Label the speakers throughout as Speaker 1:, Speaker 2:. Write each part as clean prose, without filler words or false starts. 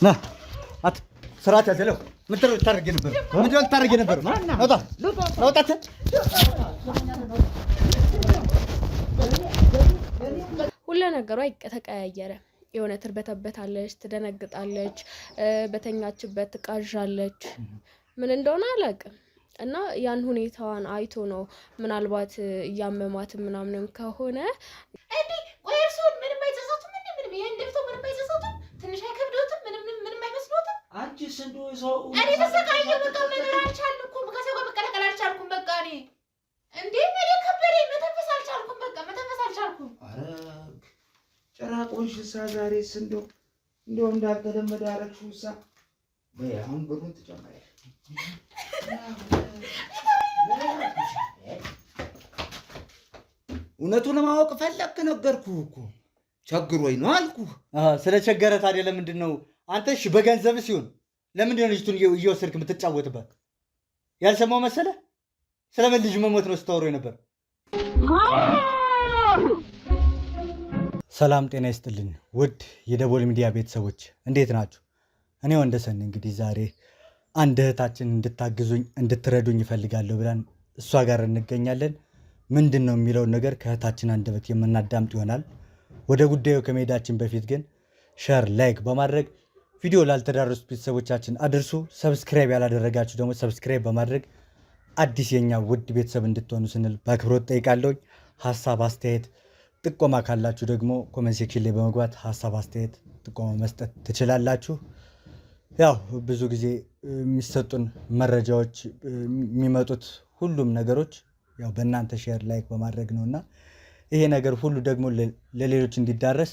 Speaker 1: ና አት ስራት ያዘለው ምንድነው ታርገ ነበር? ምንድነው ታርገ ነበር? አውጣ አውጣት።
Speaker 2: ሁሉ ነገሯ ተቀያየረ። የሆነ ትርበተበታለች፣ ትደነግጣለች፣ በተኛችበት ትቃዣለች። ምን እንደሆነ አላውቅም። እና ያን ሁኔታዋን አይቶ ነው ምናልባት እያመማት ምናምንም ከሆነ
Speaker 3: እንዴ ወይርሶን ምንም አይተሳቱም እንዴ ምንም ይሄን ደፍቶ ምንም አይተሳቱም ትንሽ አይከብዶትም ምንም አይመስሎትም
Speaker 4: አንቺ ስንዱ ሰው
Speaker 3: እኔ ተሰቃየሁ በቃ ምን አልቻልኩም ከሰው ጋር መቀላቀል አልቻልኩም በቃ እኔ እንዴ እኔ ከበደኝ መተንፈስ አልቻልኩም በቃ መተንፈስ አልቻልኩም
Speaker 4: አረ ጭራቆሽሳ ዛሬስ እንደው እንዳልተለመደ አረግሽውሳ በይ አሁን ብሩን ትጨምሪያለሽ እውነቱን ማወቅ ፈለክ ነገርኩህ እኮ ቸግሮኝ ነው አልኩህ
Speaker 1: ስለቸገረ ታዲያ ለምንድን ነው አንተ እሺ በገንዘብ ሲሆን ለምንድን ነው ልጅቱን እየወሰድክ የምትጫወትበት ያልሰማው መሰለ ስለምን ልጅ መሞት ነው ስታወሩ ነበር ሰላም ጤና ይስጥልኝ ውድ የደቦል ሚዲያ ቤተሰቦች እንዴት ናችሁ እኔ ወንደሰን እንግዲህ ዛሬ አንድ እህታችን እንድታግዙኝ እንድትረዱኝ ይፈልጋለሁ ብለን እሷ ጋር እንገኛለን ምንድነው የሚለው ነገር ከእህታችን አንደበት የምናዳምጥ ይሆናል ወደ ጉዳዩ ከመሄዳችን በፊት ግን ሼር ላይክ በማድረግ ቪዲዮ ላልተዳረሱት ቤተሰቦቻችን አድርሱ ሰብስክራይብ ያላደረጋችሁ ደግሞ ሰብስክራይብ በማድረግ አዲስ የኛ ውድ ቤተሰብ እንድትሆኑ ስንል በአክብሮት ጠይቃለሁ ሐሳብ አስተያየት ጥቆማ ካላችሁ ደግሞ ኮሜንት ሴክሽን ላይ በመግባት ሐሳብ አስተያየት ጥቆማ መስጠት ትችላላችሁ ያው ብዙ ጊዜ የሚሰጡን መረጃዎች የሚመጡት ሁሉም ነገሮች ያው በእናንተ ሼር ላይክ በማድረግ ነውና ይሄ ነገር ሁሉ ደግሞ ለሌሎች እንዲዳረስ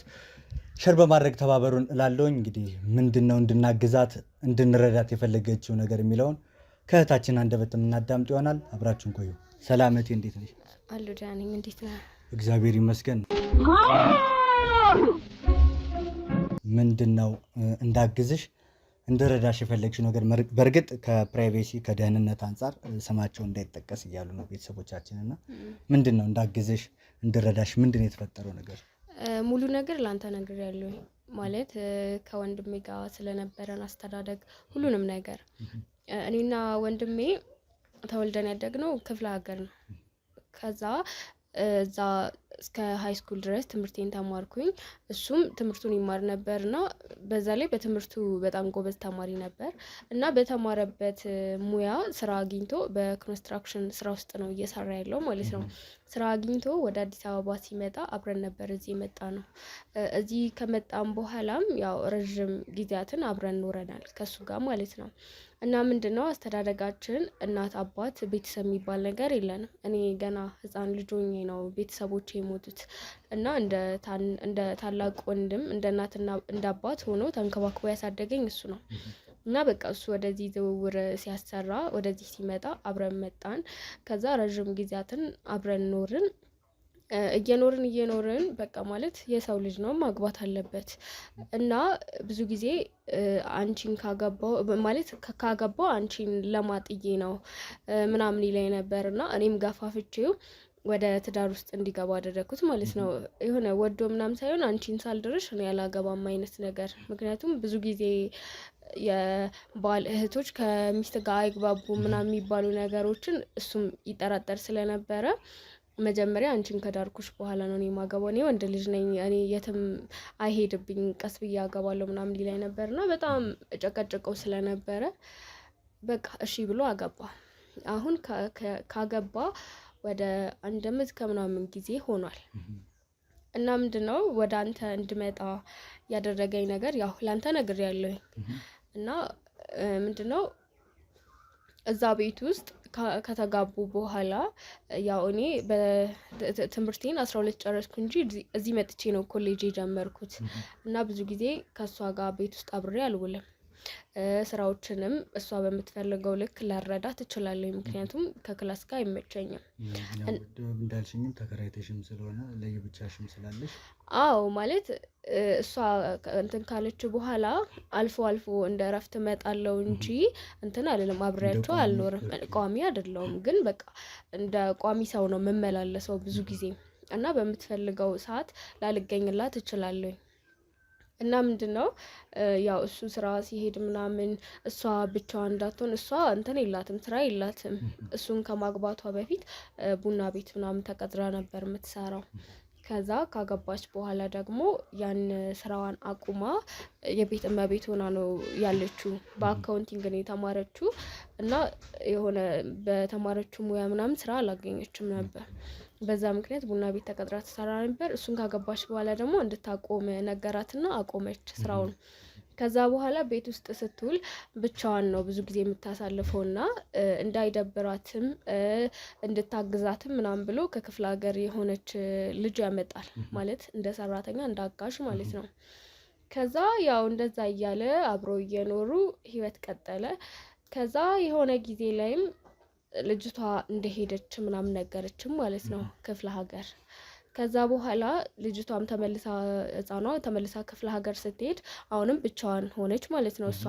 Speaker 1: ሼር በማድረግ ተባበሩን እላለሁኝ እንግዲህ ምንድነው እንድናግዛት እንድንረዳት የፈለገችው ነገር የሚለውን ከእህታችን አንደበት የምናዳምጥ ይሆናል አብራችሁን ቆዩ ሰላም እህቴ እንዴት ነሽ
Speaker 2: አሉ ዳኒ እንዴት ነህ
Speaker 1: እግዚአብሔር ይመስገን ምንድነው እንዳግዝሽ እንደረዳሽ የፈለግሽው ነገር በርግጥ ከፕራይቬሲ ከደህንነት አንፃር ስማቸው እንዳይጠቀስ እያሉ ነው ቤተሰቦቻችንና ምንድነው እንዳግዝሽ እንደረዳሽ ምንድነው የተፈጠረው ነገር
Speaker 2: ሙሉ ነገር ላንተ ነግሬያለሁ ማለት ከወንድሜ ጋር ስለነበረን አስተዳደግ ሁሉንም ነገር እኔና ወንድሜ ተወልደን ያደግነው ክፍለ ሀገር ነው ከዛ እዛ እስከ ሃይ ስኩል ድረስ ትምህርቴን ተማርኩኝ እሱም ትምህርቱን ይማር ነበርና በዛ ላይ በትምህርቱ በጣም ጎበዝ ተማሪ ነበር እና በተማረበት ሙያ ስራ አግኝቶ በኮንስትራክሽን ስራ ውስጥ ነው እየሰራ ያለው ማለት ነው ስራ አግኝቶ ወደ አዲስ አበባ ሲመጣ አብረን ነበር እዚህ መጣ ነው እዚህ ከመጣም በኋላም ያው ረጅም ጊዜያትን አብረን ኖረናል ከሱ ጋር ማለት ነው እና ምንድነው አስተዳደጋችን እናት አባት ቤተሰብ የሚባል ነገር የለንም እኔ ገና ህፃን ልጅ ሆኜ ነው ቤተሰቦቼ የሞቱት እና እንደ ታላቅ ወንድም እንደ እናትና እንደ አባት ሆኖ ተንከባክቦ ያሳደገኝ እሱ ነው እና በቃ እሱ ወደዚህ ዝውውር ሲያሰራ ወደዚህ ሲመጣ አብረን መጣን ከዛ ረጅም ጊዜያትን አብረን ኖርን እየኖርን በቃ ማለት የሰው ልጅ ነው ማግባት አለበት እና ብዙ ጊዜ አንቺን ካገባው አንቺን ለማጥዬ ነው ምናምን ይለኝ ነበርና እኔም ገፋፍቼው ወደ ትዳር ውስጥ እንዲገባ አደረኩት ማለት ነው የሆነ ወዶ ምናምን ሳይሆን አንቺን ሳልድርሽ እኔ ያላገባም አይነት ነገር ምክንያቱም ብዙ ጊዜ የባል እህቶች ከሚስት ጋር አይግባቡ ምናምን የሚባሉ ነገሮችን እሱም ይጠራጠር ስለነበረ መጀመሪያ አንቺን ከዳርኩሽ በኋላ ነው እኔ ማገባው እኔ ወንድ ልጅ ነኝ እኔ የትም አይሄድብኝ ቀስ ብዬ አገባለሁ ምናምን ይለኝ ነበርና በጣም ጨቀጨቀው ስለነበረ በቃ እሺ ብሎ አገባ አሁን ካገባ ወደ 1 ዓመት ከምናምን ጊዜ ሆኗል እና ምንድነው ወደ አንተ እንድመጣ ያደረገኝ ነገር ያው ላንተ ነግሬያለሁ እና ምንድነው እዛ ቤት ውስጥ ከተጋቡ በኋላ ያው እኔ በትምህርቴን 12 ጨረስኩ እንጂ እዚህ መጥቼ ነው ኮሌጅ የጀመርኩት እና ብዙ ጊዜ ከሷ ጋር ቤት ውስጥ አብሬ አልውልም ስራዎችንም እሷ በምትፈልገው ልክ ላረዳት እችላለሁ ምክንያቱም ከክላስ ጋር አይመቸኝም
Speaker 1: እንዳልሽኝም ተከራይተሽም ስለሆነ ለየብቻሽም ስላለሽ
Speaker 2: አዎ ማለት እሷ እንትን ካለች በኋላ አልፎ እንደ ረፍት መጣለው እንጂ እንትን አይደለም አብሬያቸው አልኖርም ቋሚ አይደለም ግን በቃ እንደ ቋሚ ሰው ነው መመላለሰው ብዙ ጊዜ እና በምትፈልገው ሰዓት ላልገኝላት እችላለሁ እና ምንድነው ያው እሱ ስራ ሲሄድ ምናምን እሷ ብቻዋን እንዳትሆን እሷ እንትን የላትም ስራ የላትም። እሱን ከማግባቷ በፊት ቡና ቤት ምናምን ተቀጥራ ነበር የምትሰራው። ከዛ ካገባች በኋላ ደግሞ ያን ስራዋን አቁማ የቤት እመቤት ሆና ነው ያለችው። በአካውንቲንግ ነው የተማረችው እና የሆነ በተማረችው ሙያ ምናምን ስራ አላገኘችም ነበር። በዛ ምክንያት ቡና ቤት ተቀጥራ ትሰራ ነበር። እሱን ካገባች በኋላ ደግሞ እንድታቆም ነገራትና አቆመች ስራውን። ከዛ በኋላ ቤት ውስጥ ስትውል ብቻዋን ነው ብዙ ጊዜ የምታሳልፈውና እንዳይደብራትም እንድታግዛትም ምናምን ብሎ ከክፍለ ሀገር የሆነች ልጅ ያመጣል። ማለት እንደ ሰራተኛ እንዳጋዥ ማለት ነው። ከዛ ያው እንደዛ እያለ አብሮ እየኖሩ ህይወት ቀጠለ። ከዛ የሆነ ጊዜ ላይም ልጅቷ እንደሄደች ምናምን ነገረችም ማለት ነው ክፍለ ሀገር። ከዛ በኋላ ልጅቷም ተመልሳ ህፃኗ ተመልሳ ክፍለ ሀገር ስትሄድ አሁንም ብቻዋን ሆነች ማለት ነው እሷ።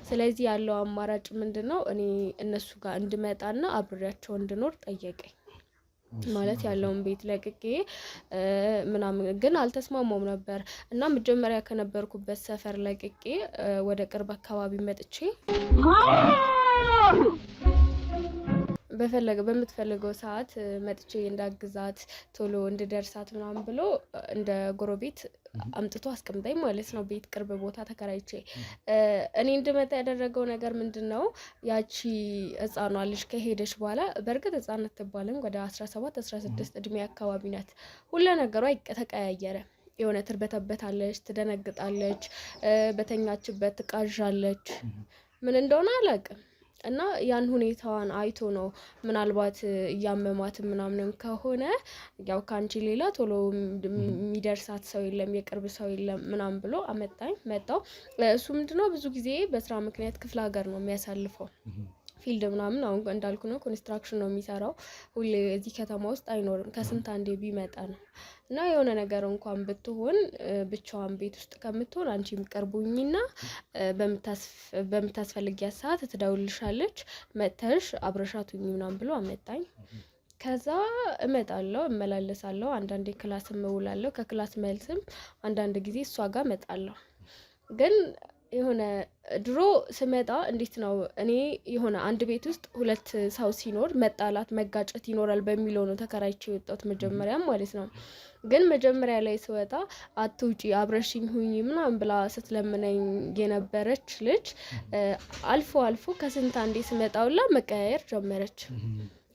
Speaker 2: ስለዚህ ያለው አማራጭ ምንድነው እኔ እነሱ ጋር እንድመጣና አብሬያቸው እንድኖር ጠየቀኝ። ማለት ያለውን ቤት ለቅቄ ምናምን ግን አልተስማማውም ነበር እና መጀመሪያ ከነበርኩበት ሰፈር ለቅቄ ወደ ቅርብ አካባቢ መጥቼ በምትፈልገው ሰዓት መጥቼ እንዳግዛት ቶሎ እንድደርሳት ምናምን ብሎ እንደ ጎረቤት አምጥቶ አስቀምጠኝ ማለት ነው። ቤት ቅርብ ቦታ ተከራይቼ እኔ እንድመጣ ያደረገው ነገር ምንድነው ያቺ ህፃኗ ልጅ ከሄደች በኋላ በእርግጥ ህፃን አትባልም ወደ 17 16 እድሜ አካባቢ ናት። ሁሉ ነገሯ ተቀያየረ። የሆነ ትርበተበታለች፣ ትደነግጣለች፣ በተኛችበት ትቃዣለች። ምን እንደሆነ አላውቅም። እና ያን ሁኔታዋን አይቶ ነው ምናልባት እያመማት ምናምን ከሆነ ያው ካንቺ ሌላ ቶሎ የሚደርሳት ሰው የለም የቅርብ ሰው የለም ምናምን ብሎ መጣው። እሱ ምንድነው ብዙ ጊዜ በስራ ምክንያት ክፍለ ሀገር ነው የሚያሳልፈው። ፊልድ ምናምን አሁን እንዳልኩ ነው ኮንስትራክሽን ነው የሚሰራው። ሁሌ እዚህ ከተማ ውስጥ አይኖርም፣ ከስንት አንዴ ቢመጣ ነው። እና የሆነ ነገር እንኳን ብትሆን ብቻዋን ቤት ውስጥ ከምትሆን አንቺም ቀርቡኝና በምታስፈልጊያት ሰዓት ትደውልሻለች፣ መተሽ አብረሻቱኝ ምናምን ብሎ አመጣኝ። ከዛ እመጣለሁ፣ እመላለሳለሁ፣ አንዳንዴ ክላስ እውላለሁ። ከክላስ መልስም አንዳንድ ጊዜ እሷ ጋር እመጣለሁ። ግን የሆነ ድሮ ስመጣ እንዴት ነው እኔ የሆነ አንድ ቤት ውስጥ ሁለት ሰው ሲኖር መጣላት መጋጨት ይኖራል በሚለው ነው ተከራይቼ የወጣሁት መጀመሪያም ማለት ነው። ግን መጀመሪያ ላይ ስወጣ አትውጪ አብረሽኝ ሁኚ ምናምን ብላ ስትለምነኝ የነበረች ልጅ አልፎ አልፎ ከስንት አንዴ ስመጣውላ መቀያየር ጀመረች።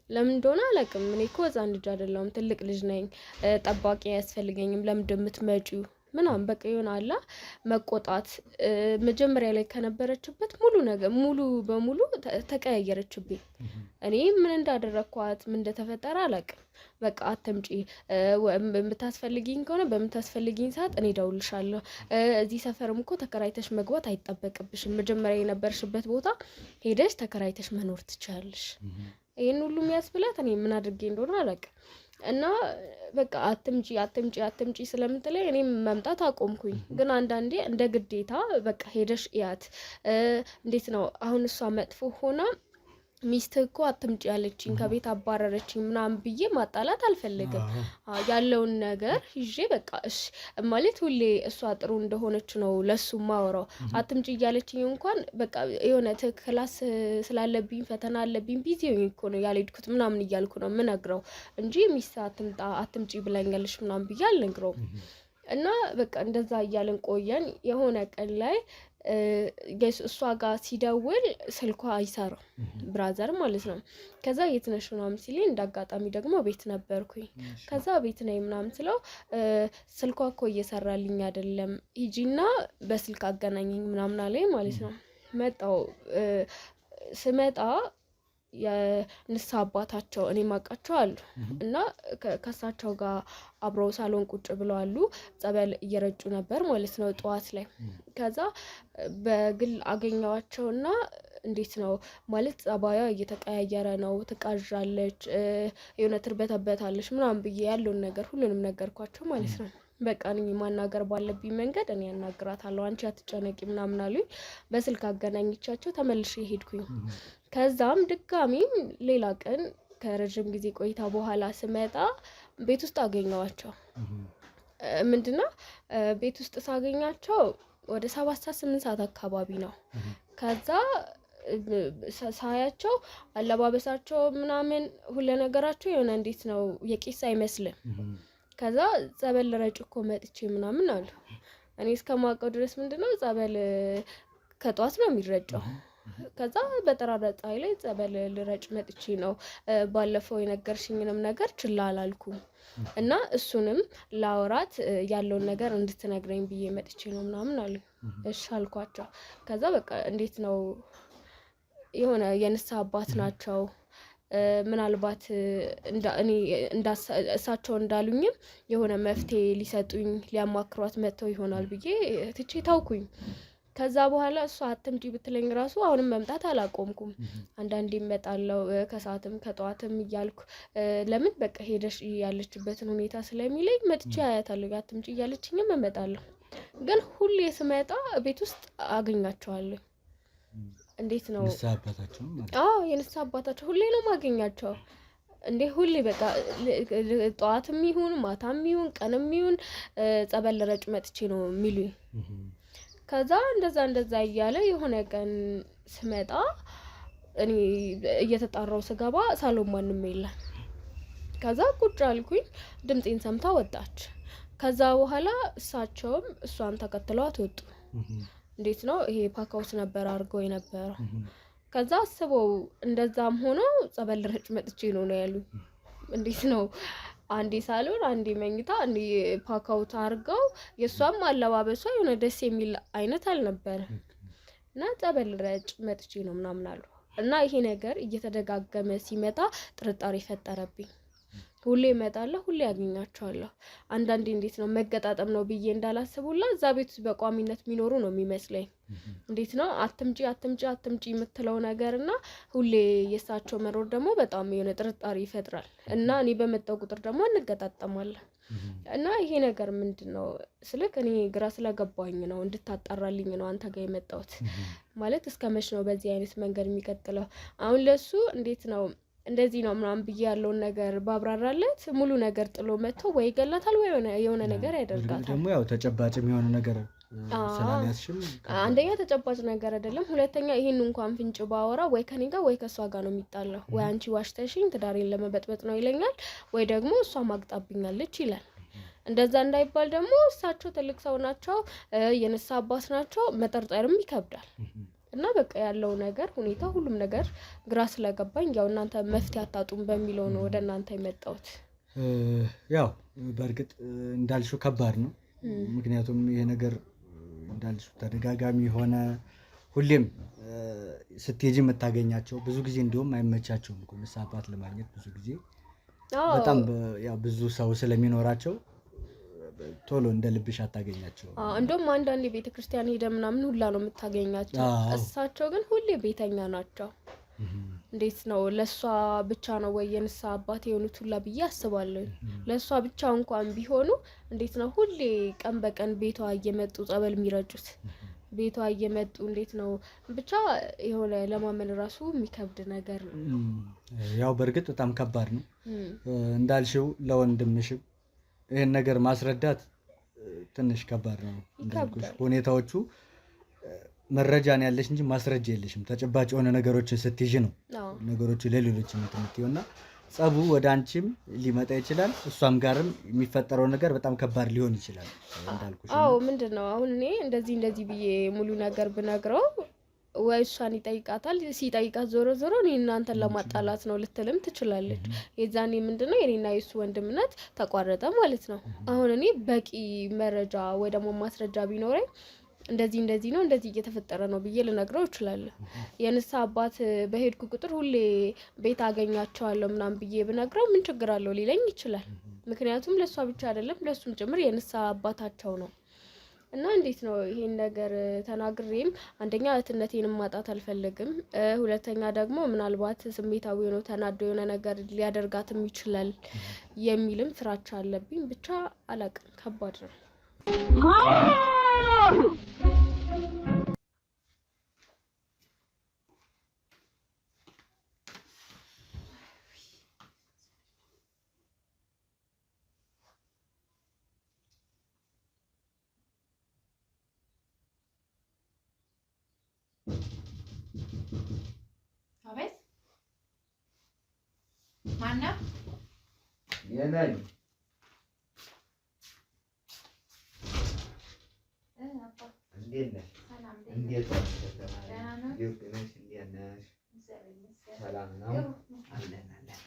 Speaker 2: ለምን እንደሆነ አላውቅም። እኔ እኮ ህፃን ልጅ አይደለሁም፣ ትልቅ ልጅ ነኝ። ጠባቂ አያስፈልገኝም። ለምን እንደምትመጪው ምናምን በቃ ይሆናላ መቆጣት። መጀመሪያ ላይ ከነበረችበት ሙሉ በሙሉ ተቀያየረችብኝ። እኔ ምን እንዳደረኳት ምን እንደተፈጠረ አላውቅም። በቃ አትምጪ፣ በምታስፈልጊኝ ከሆነ በምታስፈልጊኝ ሰዓት እኔ እደውልልሻለሁ። እዚህ ሰፈርም እኮ ተከራይተሽ መግባት አይጠበቅብሽም። መጀመሪያ የነበርሽበት ቦታ ሄደሽ ተከራይተሽ መኖር ትችያለሽ። ይሄን ሁሉ የሚያስብላት እኔ ምን አድርጌ እንደሆነ አላውቅም። እና በቃ አትምጪ ስለምትለኝ እኔም መምጣት አቆምኩኝ። ግን አንዳንዴ እንደ ግዴታ በቃ ሄደሽ እያት። እንዴት ነው አሁን እሷ መጥፎ ሆና ሚስትህ እኮ አትምጪ ያለችኝ ከቤት አባረረችኝ ምናምን ብዬ ማጣላት አልፈልግም። ያለውን ነገር ይዤ በቃ እሺ ማለት ሁሌ እሷ ጥሩ እንደሆነች ነው ለሱ ማወራው። አትምጪ እያለችኝ እንኳን በቃ የሆነ ክላስ ስላለብኝ ፈተና አለብኝ ቢዚ ሆኜ እኮ ነው ያልሄድኩት ምናምን እያልኩ ነው የምነግረው እንጂ ሚስት አትምጪ ብላኛለች ምናምን ብዬ አልነግረውም። እና በቃ እንደዛ እያልን ቆየን። የሆነ ቀን ላይ እሷ ጋር ሲደውል ስልኳ አይሰራም፣ ብራዘር ማለት ነው። ከዛ የት ነሽ ምናምን ሲለኝ እንዳጋጣሚ ደግሞ ቤት ነበርኩኝ። ከዛ ቤት ነኝ ምናምን ስለው ስልኳ እኮ እየሰራልኝ አይደለም፣ ሂጂና በስልክ አገናኘኝ ምናምን አለኝ ማለት ነው። ስመጣ የንስሐ አባታቸው እኔ ማውቃቸው አሉ እና ከእሳቸው ጋር አብረው ሳሎን ቁጭ ብለው አሉ። ጸበል እየረጩ ነበር ማለት ነው ጠዋት ላይ። ከዛ በግል አገኘዋቸውና እንዴት ነው ማለት ጸባያ እየተቀያየረ ነው፣ ትቃዣለች፣ የሆነ ትርበተበታለች ምናምን ብዬ ያለውን ነገር ሁሉንም ነገርኳቸው ማለት ነው። በቃ እኔ ማናገር ባለብኝ መንገድ እኔ ያናግራታለሁ፣ አንቺ አትጨነቂ ምናምን አሉኝ። በስልክ አገናኝቻቸው ተመልሼ ሄድኩኝ። ከዛም ድጋሚም ሌላ ቀን ከረጅም ጊዜ ቆይታ በኋላ ስመጣ ቤት ውስጥ አገኘዋቸው። ምንድነው ቤት ውስጥ ሳገኛቸው ወደ 7 ሰዓት 8 ሰዓት አካባቢ ነው። ከዛ ሳያቸው አለባበሳቸው ምናምን ሁሉ ነገራቸው የሆነ እንዴት ነው የቄስ አይመስልም። ከዛ ጸበል ረጭ እኮ መጥቼ ምናምን አሉ። እኔ እስከማውቀው ድረስ ምንድነው ጸበል ከጧት ነው የሚረጨው። ከዛ በጠራራ ፀሐይ ላይ ጸበል ልረጭ መጥቼ ነው ባለፈው የነገርሽኝንም ነገር ችላ አላልኩም እና እሱንም ላወራት ያለውን ነገር እንድትነግረኝ ብዬ መጥቼ ነው ምናምን አሉ። እሺ አልኳቸው። ከዛ በቃ እንዴት ነው የሆነ የንስሐ አባት ናቸው። ምናልባት እኔ እሳቸው እንዳሉኝም የሆነ መፍትሄ ሊሰጡኝ ሊያማክሯት መጥተው ይሆናል ብዬ ትቼ ታውኩኝ። ከዛ በኋላ እሷ አትምጪ ብትለኝ ራሱ አሁንም መምጣት አላቆምኩም። አንዳንዴ እመጣለሁ ከሰዓትም ከጠዋትም እያልኩ ለምን በቃ ሄደሽ ያለችበትን ሁኔታ ስለሚለኝ መጥቼ አያታለሁ። አትምጪ እያለችኝም እመጣለሁ። ግን ሁሌ ስመጣ ቤት ውስጥ አገኛቸዋለሁ። እንዴት ነው
Speaker 1: ንስሐ አባታቸው ማለት?
Speaker 2: አዎ የንስሐ አባታቸው ሁሌ ነው ማገኛቸው። እንዴ ሁሌ በቃ ጠዋትም ይሁን ማታም ይሁን ቀንም ይሁን ጸበል ረጭ መጥቼ ነው የሚሉኝ። ከዛ እንደዛ እያለ የሆነ ቀን ስመጣ እኔ እየተጣራው ስገባ ሳሎን ማንም የለም። ከዛ ቁጭ አልኩኝ። ድምፄን ሰምታ ወጣች። ከዛ በኋላ እሳቸውም እሷን ተከትለዋት ወጡ። እንዴት ነው ይሄ ፓካውስ ነበር አድርገው የነበረው። ከዛ አስበው እንደዛም ሆኖ ጸበል ረጭ መጥቼ ነው ያሉኝ። እንዴት ነው አንዴ ሳሎን አንዴ መኝታ አንዴ ፓካውት አድርገው የሷም አለባበሷ የሆነ ደስ የሚል አይነት አልነበረ እና ጸበል ረጭ መጥቼ ነው ምናምን አሉ። እና ይሄ ነገር እየተደጋገመ ሲመጣ ጥርጣሬ ፈጠረብኝ። ሁሌ እመጣለሁ፣ ሁሌ ያገኛቸዋለሁ። አንዳንዴ እንዴት ነው መገጣጠም ነው ብዬ እንዳላስቡላ እዛ ቤት በቋሚነት የሚኖሩ ነው የሚመስለኝ። እንዴት ነው አትምጪ የምትለው ነገርና ሁሌ የሳቸው መኖር ደግሞ በጣም የሆነ ጥርጣሬ ይፈጥራል። እና እኔ በመጣው ቁጥር ደግሞ እንገጣጠማለን። እና ይሄ ነገር ምንድነው ስልክ እኔ ግራ ስለገባኝ ነው እንድታጣራልኝ ነው አንተ ጋር የመጣሁት። ማለት እስከመቼ ነው በዚህ አይነት መንገድ የሚቀጥለው? አሁን ለሱ እንዴት ነው እንደዚህ ነው ምናምን ብዬ ያለውን ነገር ባብራራለት ሙሉ ነገር ጥሎ መጥቶ ወይ ይገላታል ወይ የሆነ ነገር ያደርጋታል።
Speaker 1: ደግሞ ያው ተጨባጭ የሚሆነ ነገር ስላልያዝሽም
Speaker 2: አንደኛ ተጨባጭ ነገር አይደለም። ሁለተኛ ይሄን እንኳን ፍንጭ ባወራ ወይ ከኔ ጋር ወይ ከሷ ጋር ነው የሚጣለው። ወይ አንቺ ዋሽተሽኝ ትዳሬን ለመበጥበጥ ነው ይለኛል፣ ወይ ደግሞ እሷ ማግጣብኛለች ይላል። እንደዛ እንዳይባል ደግሞ እሳቸው ትልቅ ሰው ናቸው፣ የንስሐ አባት ናቸው። መጠርጠርም ይከብዳል። እና በቃ ያለው ነገር ሁኔታ ሁሉም ነገር ግራ ስለገባኝ ያው እናንተ መፍትሄ አታጡም በሚለው ነው ወደ እናንተ የመጣሁት።
Speaker 1: ያው በእርግጥ እንዳልሽው ከባድ ነው። ምክንያቱም ይሄ ነገር እንዳልሽው ተደጋጋሚ የሆነ ሁሌም ስትሄጂ የምታገኛቸው ብዙ ጊዜ እንዲሁም አይመቻቸውም እኮ ንስሐ አባት ለማግኘት ብዙ ጊዜ በጣም ያው ብዙ ሰው ስለሚኖራቸው ቶሎ እንደ ልብሽ አታገኛቸው።
Speaker 2: እንደውም አንዳንዴ ቤተክርስቲያን ሄደ ምናምን ሁላ ነው የምታገኛቸው። እሳቸው ግን ሁሌ ቤተኛ ናቸው። እንዴት ነው ለሷ ብቻ ነው ወይ የንስሐ አባት የሆኑት ሁላ ብዬ አስባለሁ። ለሷ ብቻ እንኳን ቢሆኑ እንዴት ነው ሁሌ ቀን በቀን ቤቷ እየመጡ ጸበል የሚረጩት? ቤቷ እየመጡ እንዴት ነው ብቻ የሆነ ለማመን ራሱ የሚከብድ ነገር ነው።
Speaker 1: ያው በእርግጥ በጣም ከባድ ነው እንዳልሽው ለወንድምሽም ይሄን ነገር ማስረዳት ትንሽ ከባድ ነው። እንዳልኩሽ ሁኔታዎቹ መረጃ ነው ያለሽ እንጂ ማስረጃ የለሽም። ተጨባጭ የሆነ ነገሮችን ስትይዥ ነው ነገሮቹ ለሌሎች የምትመጣውና ጸቡ ወደ አንቺም ሊመጣ ይችላል፣ እሷም ጋርም የሚፈጠረው ነገር በጣም ከባድ ሊሆን ይችላል እንዳልኩሽ።
Speaker 2: አዎ ምንድነው አሁን እኔ እንደዚህ ብዬ ሙሉ ነገር ብነግረው ወይ እሷን ይጠይቃታል። ሲጠይቃት ዞሮ እኔ እናንተን ለማጣላት ነው ልትልም ትችላለች። የዛኔ ምንድነው የኔና የሱ ወንድምነት ተቋረጠ ማለት ነው። አሁን እኔ በቂ መረጃ ወይ ደግሞ ማስረጃ ቢኖረኝ እንደዚህ ነው እንደዚህ እየተፈጠረ ነው ብዬ ልነግረው እችላለሁ። የንስሐ አባት በሄድኩ ቁጥር ሁሌ ቤት አገኛቸዋለሁ ምናምን ብዬ ብነግረው ምን ችግር አለው ሊለኝ ይችላል። ምክንያቱም ለሷ ብቻ አይደለም ለሱም ጭምር የንስሐ አባታቸው ነው። እና እንዴት ነው ይሄን ነገር ተናግሬም አንደኛ እህትነቴንም ማጣት አልፈልግም። ሁለተኛ ደግሞ ምናልባት ስሜታዊ ሆኖ ተናዶ የሆነ ነገር ሊያደርጋትም ይችላል የሚልም ፍራቻ አለብኝ። ብቻ አላቅም፣ ከባድ ነው።
Speaker 3: አቤት ማነው?
Speaker 4: የነኝ እንዴት ነሽ? እንዴት ነሽ? ሰላም ነው? አለን አለን።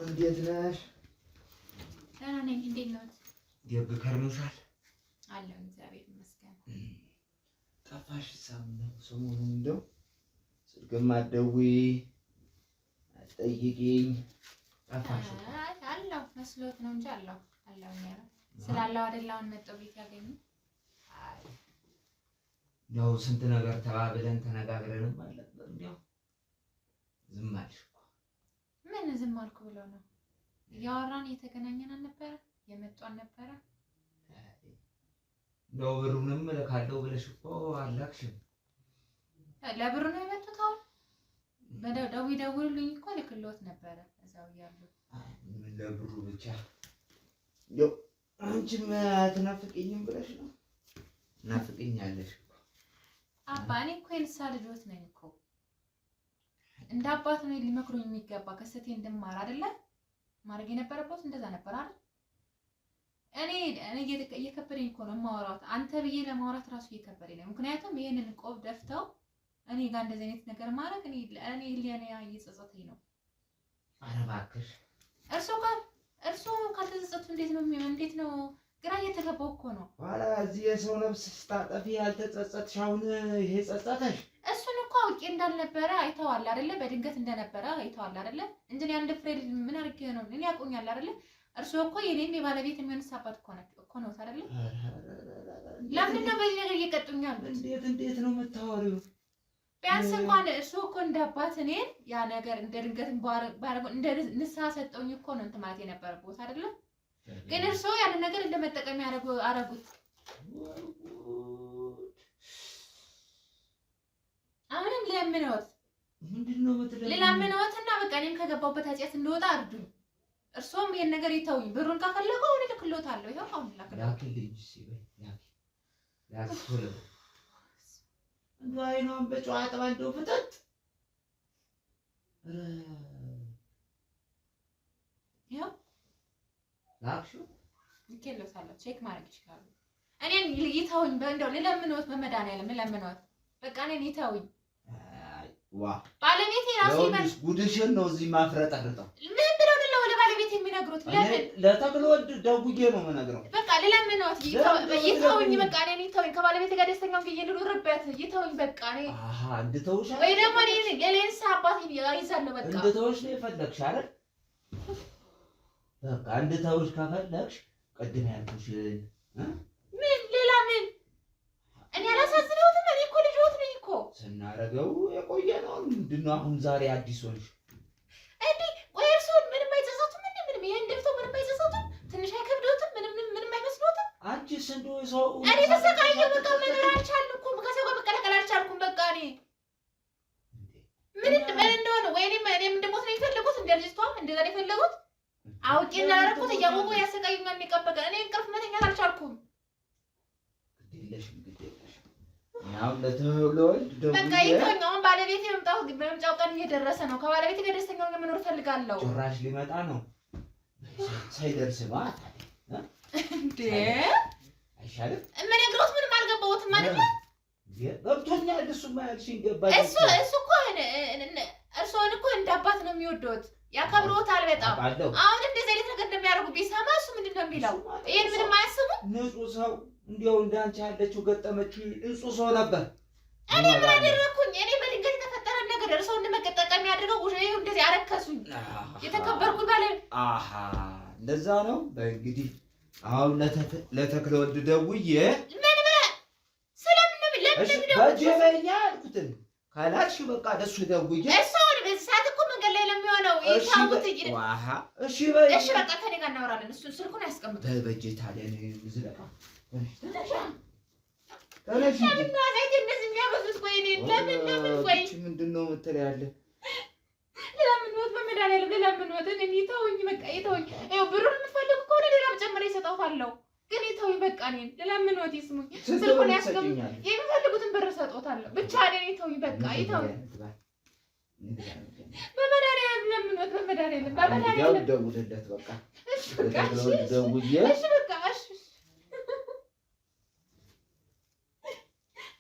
Speaker 4: እንዴት ነሽ?
Speaker 3: ደህና ነኝ። እንዴት ነዎት?
Speaker 4: ደግ ከርመሻል?
Speaker 3: አለሁ እግዚአብሔር ይመስገን።
Speaker 4: ጠፋሽ ሰሞኑን እንደው ስልክም አትደውይ አትጠይቂኝ ጠፋሽ።
Speaker 3: አለሁ መስሎት ነው እንጂ አለሁ ስላለው አይደል አሁን መጥተው ቤት ያገኙ።
Speaker 4: ያው ስንት ነገር ተባብለን ተነጋግረንም አልነበር እንዴው ዝም አልሽ እኮ።
Speaker 3: ምን ዝም አልኩ ብለው ነው? እያወራን እየተገናኘን አልነበረ? የመጡ አልነበረ?
Speaker 4: እንደው ብሩንም እልካለሁ ብለሽ እኮ አላክሽም።
Speaker 3: ለብሩ ነው የመጡት? አሁን ደውሉልኝ እኮ ልክልዎት ነበረ እዛው እያሉ።
Speaker 4: ምን ለብሩ ብቻ ያው አንቺም አትናፍቂኝም ብለሽ ነው? ናፍቂኛለሽ እኮ
Speaker 3: አባ። እኔ እኮ የንሳ ልጆት ነኝ እኮ እንደ አባት ነው ሊመክሩኝ የሚገባ። ከስህተቴ እንድማር አይደለ ማድረግ የነበረበት እንደዛ ነበር አይደል? እኔ እየከበደኝ እኮ ነው የማወራው። አንተ ብዬ ለማውራት ራሱ እየከበደኝ ነው። ምክንያቱም ይሄንን ቆብ ደፍተው እኔ ጋር እንደዚህ አይነት ነገር ማድረግ እኔ ህሊና እየጸጸተኝ ነው።
Speaker 4: ኧረ እባክሽ
Speaker 3: እርሱ ካልተጸጸቱ እንዴት ነው? ግራ እየተገባው እኮ ነው።
Speaker 4: ኋላ እዚህ የሰው ነፍስ ስታጠፊ ያልተጸጸትሽ አሁን ይሄ ጸጸተሽ?
Speaker 3: እሱን እኮ አውቄ እንዳልነበረ አይተዋል አይደለ? በድንገት እንደነበረ አይተዋል አይደለ? እንጂ አንድ ፍሬ ምን አድርጌ ነው? እኔ ያውቁኛል አይደለ? እርሱ እኮ የኔም የባለቤት የሚሆንሳባት እኮ ነው አይደለ? ለምንድን ነው በዚህ ነገር እየቀጡኛል?
Speaker 4: እንዴት ነው የምታወሪው?
Speaker 3: ቢያንስ እንኳን እርሱ እኮ እንደ አባት እኔን ያ ነገር እንደ ድንገት ባረገው እንደ ንስሐ ሰጠውኝ እኮ ነው እንትን ማለት የነበረበት አይደለ? ግን እርሱ ያን ነገር እንደመጠቀም አረጉት። አሁንም ለምንወት
Speaker 4: ምንድነው የምትለኝ?
Speaker 3: ለምንወትና በቃ እኔም ከገባሁበት ኃጢአት እንደወጣ አርዱኝ። እርሱም ይሄን ነገር ይተውኝ። ብሩን ካፈለገው እኔ ልክሎታለሁ። ይሄው አሁን
Speaker 4: ላክልኝ ሲበይ ላክቶለ አይኗን በጨዋ አጥባለሁ ፍጠጥ።
Speaker 3: ይሄው
Speaker 4: ላክሹ
Speaker 3: ልኬሎታለሁ። ቼክ ማድረግ ይችላሉ። እኔን ይተውኝ። እንደው ለምንወት በመድኃኒዓለም ለምንወት በቃ እኔን ይተውኝ።
Speaker 4: ዋ
Speaker 3: ባለቤቴ ራሱ ይመን
Speaker 4: ጉድሽን ነው እዚህ ማፍረጠርጠው።
Speaker 3: ምን ብለው ነው ለባለቤቴ የሚነግሩት? ለምን
Speaker 4: ለተክሎ ደውዬ ነው የምነግረው።
Speaker 3: በቃ ለምንወት ይተውኝ። በቃ እኔን ይተውኝ። ከባለቤቴ ጋር ደስተኛው ጊዜ ልኑርበት። ይተውኝ በቃ እኔ
Speaker 4: እንድተውሽ
Speaker 3: ወይ ደግሞ የሌንሳ አባት ይዛለሁ። በቃ
Speaker 4: እንድተውሽ ነው የፈለግሽ አይደል? በቃ እንድተውሽ ከፈለግሽ ቅድም ያልኩሽን
Speaker 3: ምን ሌላ ምን እኔ አላሳዝነውትም። እኔ እኮ ልጆት ነኝ እኮ
Speaker 4: ስናረገው የቆየ ነው። ምንድን ነው አሁን ዛሬ አዲስ ሆንሽ
Speaker 3: እንዴ? ቆይ እርሶን ምንም አይጸጸቱም እንዴ? ምንም ይሄን ደፍተው ምንም አይጸጸቱም? ትንሽ አይከብዶትም? ምንም አይመስሎትም?
Speaker 4: አንቺስ እንደው ሰው
Speaker 3: እኔ ተሰቃየሁ። በቃ መኖር አልቻልኩም። ከሰው ጋር መቀላቀል አልቻልኩም። በቃ እኔ ምን እንደሆነ ወይ እኔም እንደሞት ነው የፈለጉት። እንደ ልጅቷም እንደዛ ነው የፈለጉት። አውቄ እንዳደረኩት እያወቁ ያሰቃዩኛል። የሚቀበቀ እኔ እንቅልፍ መተኛት አልቻልኩም።
Speaker 4: ያው ለተወልድ
Speaker 3: በቃ ይተውኝ። አሁን ባለቤቴ መምጫው ቀን እየደረሰ ነው። ከባለቤቴ ጋር ደስተኛ ሆኜ መኖር እፈልጋለሁ።
Speaker 4: ጭራሽ ሊመጣ ነው። ሳይደርስ ነው
Speaker 3: እንዴ?
Speaker 4: አይሻልም?
Speaker 3: የምነግረውት ምንም አልገባሁትም ማለት ነው።
Speaker 4: ገብቶኛል። እሱማ ያልሽኝ ገባኝ።
Speaker 3: እሱ እኮ እርስዎን እኮ እንደ አባት ነው የሚወደውት፣ ያከብሮታል በጣም። አሁን እንደዚህ አይነት ነገር እንደሚያደርጉ ቢሰማ እሱ ምንድን ነው የሚለው? ይሄን ምንም አያስቡም።
Speaker 4: ንጹህ ሰው እንዲያው እንዳንቺ ያለችው ገጠመች ንጹህ ሰው ነበር።
Speaker 3: እኔ ምን አደረኩኝ? እኔ በድንገት የተፈጠረ ነገር እርስዎ እንደመጠቀም ያድርገው እንደዚህ አረከሱኝ። የተከበርኩ ባለ
Speaker 4: እንደዛ ነው። በእንግዲህ አሁን ለተክለ ወልድ ደውዬ በጀበኛ አልኩትን ካላልሽ በቃ ለሱ ደውዬ
Speaker 3: እሷን በዚህ ሰዓት እኮ መንገድ ላይ ለሚሆነው ይታውት
Speaker 4: እሺ በይ
Speaker 3: እሺ በቃ ከኔ ጋር እናወራለን። እሱን ስልኩን ያስቀምጡ።
Speaker 4: በጀት አለ ነው ዝለቃ
Speaker 3: እንደዚህ የሚያበዙት ቆይ ለምን ቆይ
Speaker 4: ምንድን ነው የምትለው ያለ
Speaker 3: ለምን ወጥ በመድኃኒዓለም ለምን ወጥ እኔ ይተውኝ። በቃ ይተውኝ። ይኸው ብሩን የምትፈልጉ ከሆነ ሌላ መጨመር በቃ እኔን ለለምኖት ይስሙኝ። ስልኩን ያስቀምጡ። የሚፈልጉትን ብር ሰጦታለሁ። ብቻ እኔን ይተውኝ በቃ ይተውኝ። በመድኃኒዓለም ለምኖት በመድኃኒዓለም
Speaker 4: ደውልለት በቃ።
Speaker 3: እሺ በቃ እሺ በቃ እሺ።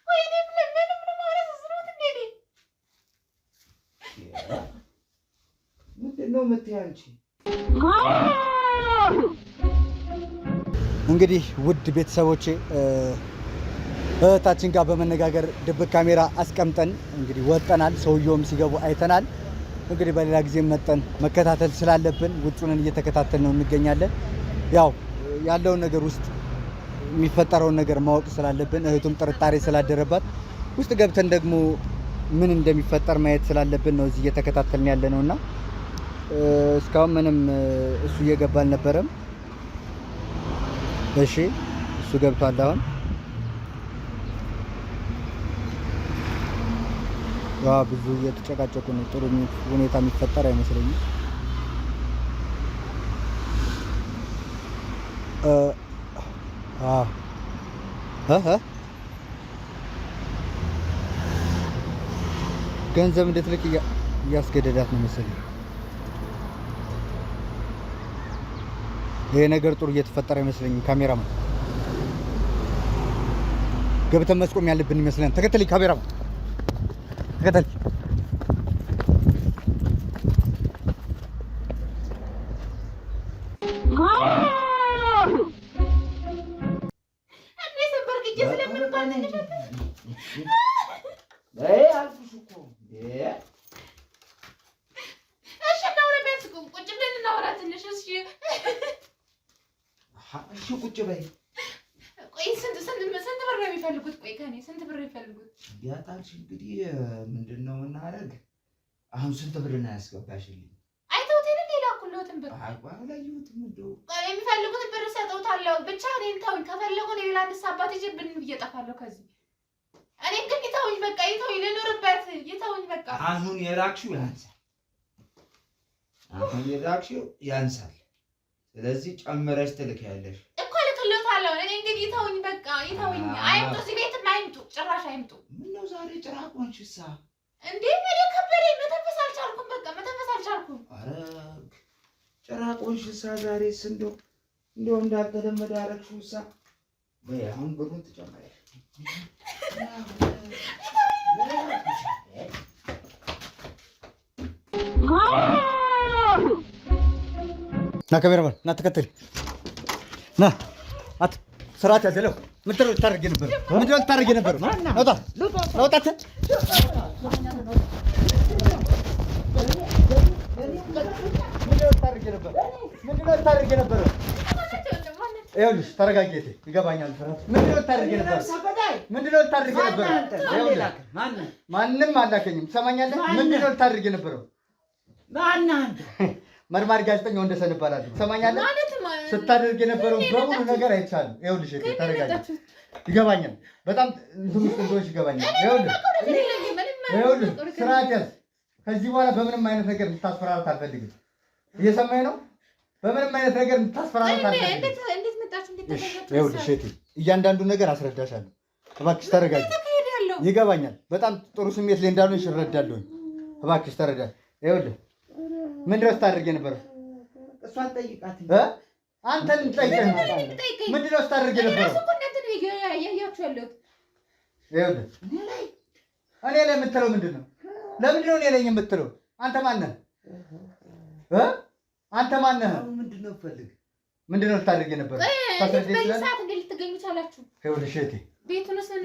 Speaker 3: ወይኔ ምንም ማለት ዝሮት እንዴ
Speaker 4: ምንድነው የምትይው አንቺ?
Speaker 1: እንግዲህ ውድ ቤተሰቦቼ እህታችን ጋር በመነጋገር ድብቅ ካሜራ አስቀምጠን እንግዲህ ወጠናል። ሰውየውም ሲገቡ አይተናል። እንግዲህ በሌላ ጊዜ መጠን መከታተል ስላለብን ውጩንን እየተከታተል ነው እንገኛለን። ያው ያለውን ነገር ውስጥ የሚፈጠረውን ነገር ማወቅ ስላለብን እህቱም ጥርጣሬ ስላደረባት ውስጥ ገብተን ደግሞ ምን እንደሚፈጠር ማየት ስላለብን ነው እዚህ እየተከታተልን ያለ ነውና እስካሁን ምንም እሱ እየገባ አልነበረም። እሺ እሱ ገብቷል። አሁን ብዙ እየተጨቃጨቁ ነው። ጥሩ ሁኔታ የሚፈጠር አይመስለኝም። ገንዘብ እንድትልክ እያስገደዳት ነው መሰለኝ። ይሄ ነገር ጥሩ እየተፈጠረ አይመስለኝም። ካሜራማን ገብተን መስቆም ያለብን ይመስለኛል። ተከተለኝ ካሜራማን ተከተል።
Speaker 4: ቁጭ በይ።
Speaker 3: ቆይ ስንት ብር ነው የሚፈልጉት? ቆይ ከኔ ስንት ብር የሚፈልጉት?
Speaker 4: ያጣልሽ እንግዲህ ምንድነው እናደርግ? አሁን ስንት ብር ነው ያስገባሽልኝ?
Speaker 3: አይተውት አይደል? ሌላ ኩሎትን ብር
Speaker 4: አላየሁትም። እንደው
Speaker 3: የሚፈልጉት ብር ሰጠውታለሁ። ብቻ እኔን ተውኝ። ከፈለጉ ነው ሌላ አባት ይዤ ብን ብዬ እጠፋለሁ ከዚህ። እኔ ግን ይተውኝ በቃ ይተውኝ፣ ልኖርበት ይተውኝ በቃ።
Speaker 4: አሁን የላክሽው ያንሳል። አሁን የላክሽው ያንሳል። ስለዚህ ጨምረሽ ትልኪያለሽ
Speaker 3: እኮ ልክሎታለሁ። እኔ እንግዲህ ይተውኝ በቃ ይተውኝ። አይምጡ፣ እዚህ ቤትም አይምጡ፣ ጭራሽ አይምጡ።
Speaker 4: ምነው ዛሬ ጭራቅ ሆንሽሳ?
Speaker 3: እንዴ እኔ ከበደኝ፣ መተንፈስ አልቻልኩም። በቃ መተንፈስ አልቻልኩም።
Speaker 4: ኧረ ጭራቅ ሆንሽሳ ዛሬስ። እንደው እንዳልተለመደ አደረግሽውሳ። በይ አሁን ብሩን ትጨምሪያለሽ።
Speaker 1: ና ካሜራማን ና ተከተል ና አት ስርዓት ያዘለው ምንድን ነው ልታደርግ ነበር? ምንድን ነው ልታደርግ ነበር? ናውጣ ናውጣት ይኸውልሽ ተረጋጊ። ይገባኛል። ምንድን ነው ልታደርግ ነበር? ምንድን ነው ልታደርግ ነበር? ማንም አላከኝም። ትሰማኛለህ? ምንድን ነው ልታደርግ የነበረው? መርማሪ ጋዜጠኛ ወንደሰን እባላለሁ። ትሰማኛለህ? ስታደርግ የነበረው በሙሉ ነገር አይቻልም። ይኸውልሽ ተረጋጊ። ይገባኛል። በጣም እንትን ውስጥ እንደሆንሽ ይገባኛል። ይኸውልህ ስርዓት ያዝ። ከዚህ በኋላ በምንም አይነት ነገር እንድታስፈራራት አልፈልግም። እየሰማኝ ነው? በምንም አይነት ነገር እንድታስፈራራት አልፈልግም። ይኸውልሽ እያንዳንዱ ነገር አስረዳሻለሁ። እባክሽ ተረጋጊ። ይገባኛል። በጣም ጥሩ ስሜት ላይ እንዳልሆንሽ እረዳለሁኝ። እባክሽ ተረዳ። ይኸውልህ ምንድን ነው ስታደርግ የነበረው?
Speaker 4: እሷን ጠይቃት።
Speaker 1: አንተን ጠይቀህ ምንድን ነው ስታደርግ የነበረው? ይኸውልህ እኔ ላይ የምትለው ምንድን ነው? ለምንድን ነው እኔ ላይ የምትለው? አንተ ማነህ? አንተ ማነህ?
Speaker 4: ምንድን ነው ፈልግ?
Speaker 1: ምንድን ነው ስታደርግ የነበረው? ይኸውልሽ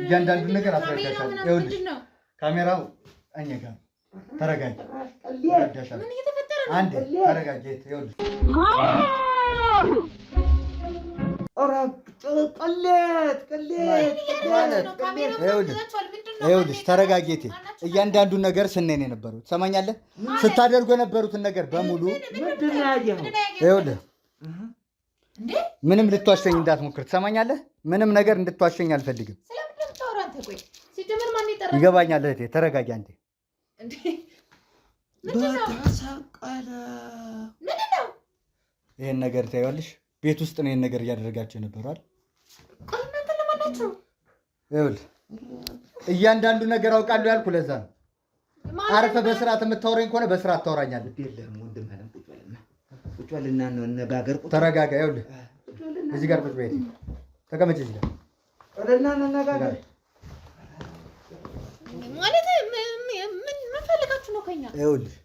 Speaker 1: እያንዳንዱ ነገር አስረዳሻለሁ። ይኸውልሽ ካሜራው እኔ ጋር ተረጋጊ። አንዴ ተረጋጊ። ይኸውልሽ ይኸውልሽ ተረጋጊ። እያንዳንዱን ነገር ስናይ ነው የነበረው። ትሰማኛለህ? ስታደርጉ የነበሩትን ነገር በሙሉ ይኸውልህ ምንም ልትዋሸኝ እንዳትሞክር። ትሰማኛለህ? ምንም ነገር እንድትዋሸኝ አልፈልግም። ይገባኛል እህቴ። ተረጋጊ አንዴ።
Speaker 4: በተሰቀለ
Speaker 1: ይሄን ነገር ታይዋለሽ። ቤት ውስጥ ነው ይሄን ነገር እያደረጋችሁ የነበረዋል።
Speaker 3: ትፈልጋላችሁ?
Speaker 1: ይኸውልህ እያንዳንዱ ነገር አውቃለሁ ያልኩህ ለዛ ነው። አርፈህ በስርዓት የምታወራኝ ከሆነ በስርዓት ታወራኛለህ።
Speaker 4: የለም ወንድም አለም ቁጭ በልና እንነጋገር።
Speaker 1: ተረጋጋ። ይኸውልህ እዚህ ጋር ቁጭ በይ። ተቀመጭ እዚህ ጋር
Speaker 4: ወደና እንነጋገር።
Speaker 3: ማለት ምን ፈልጋችሁ ነው ከኛ?
Speaker 1: ይኸውልህ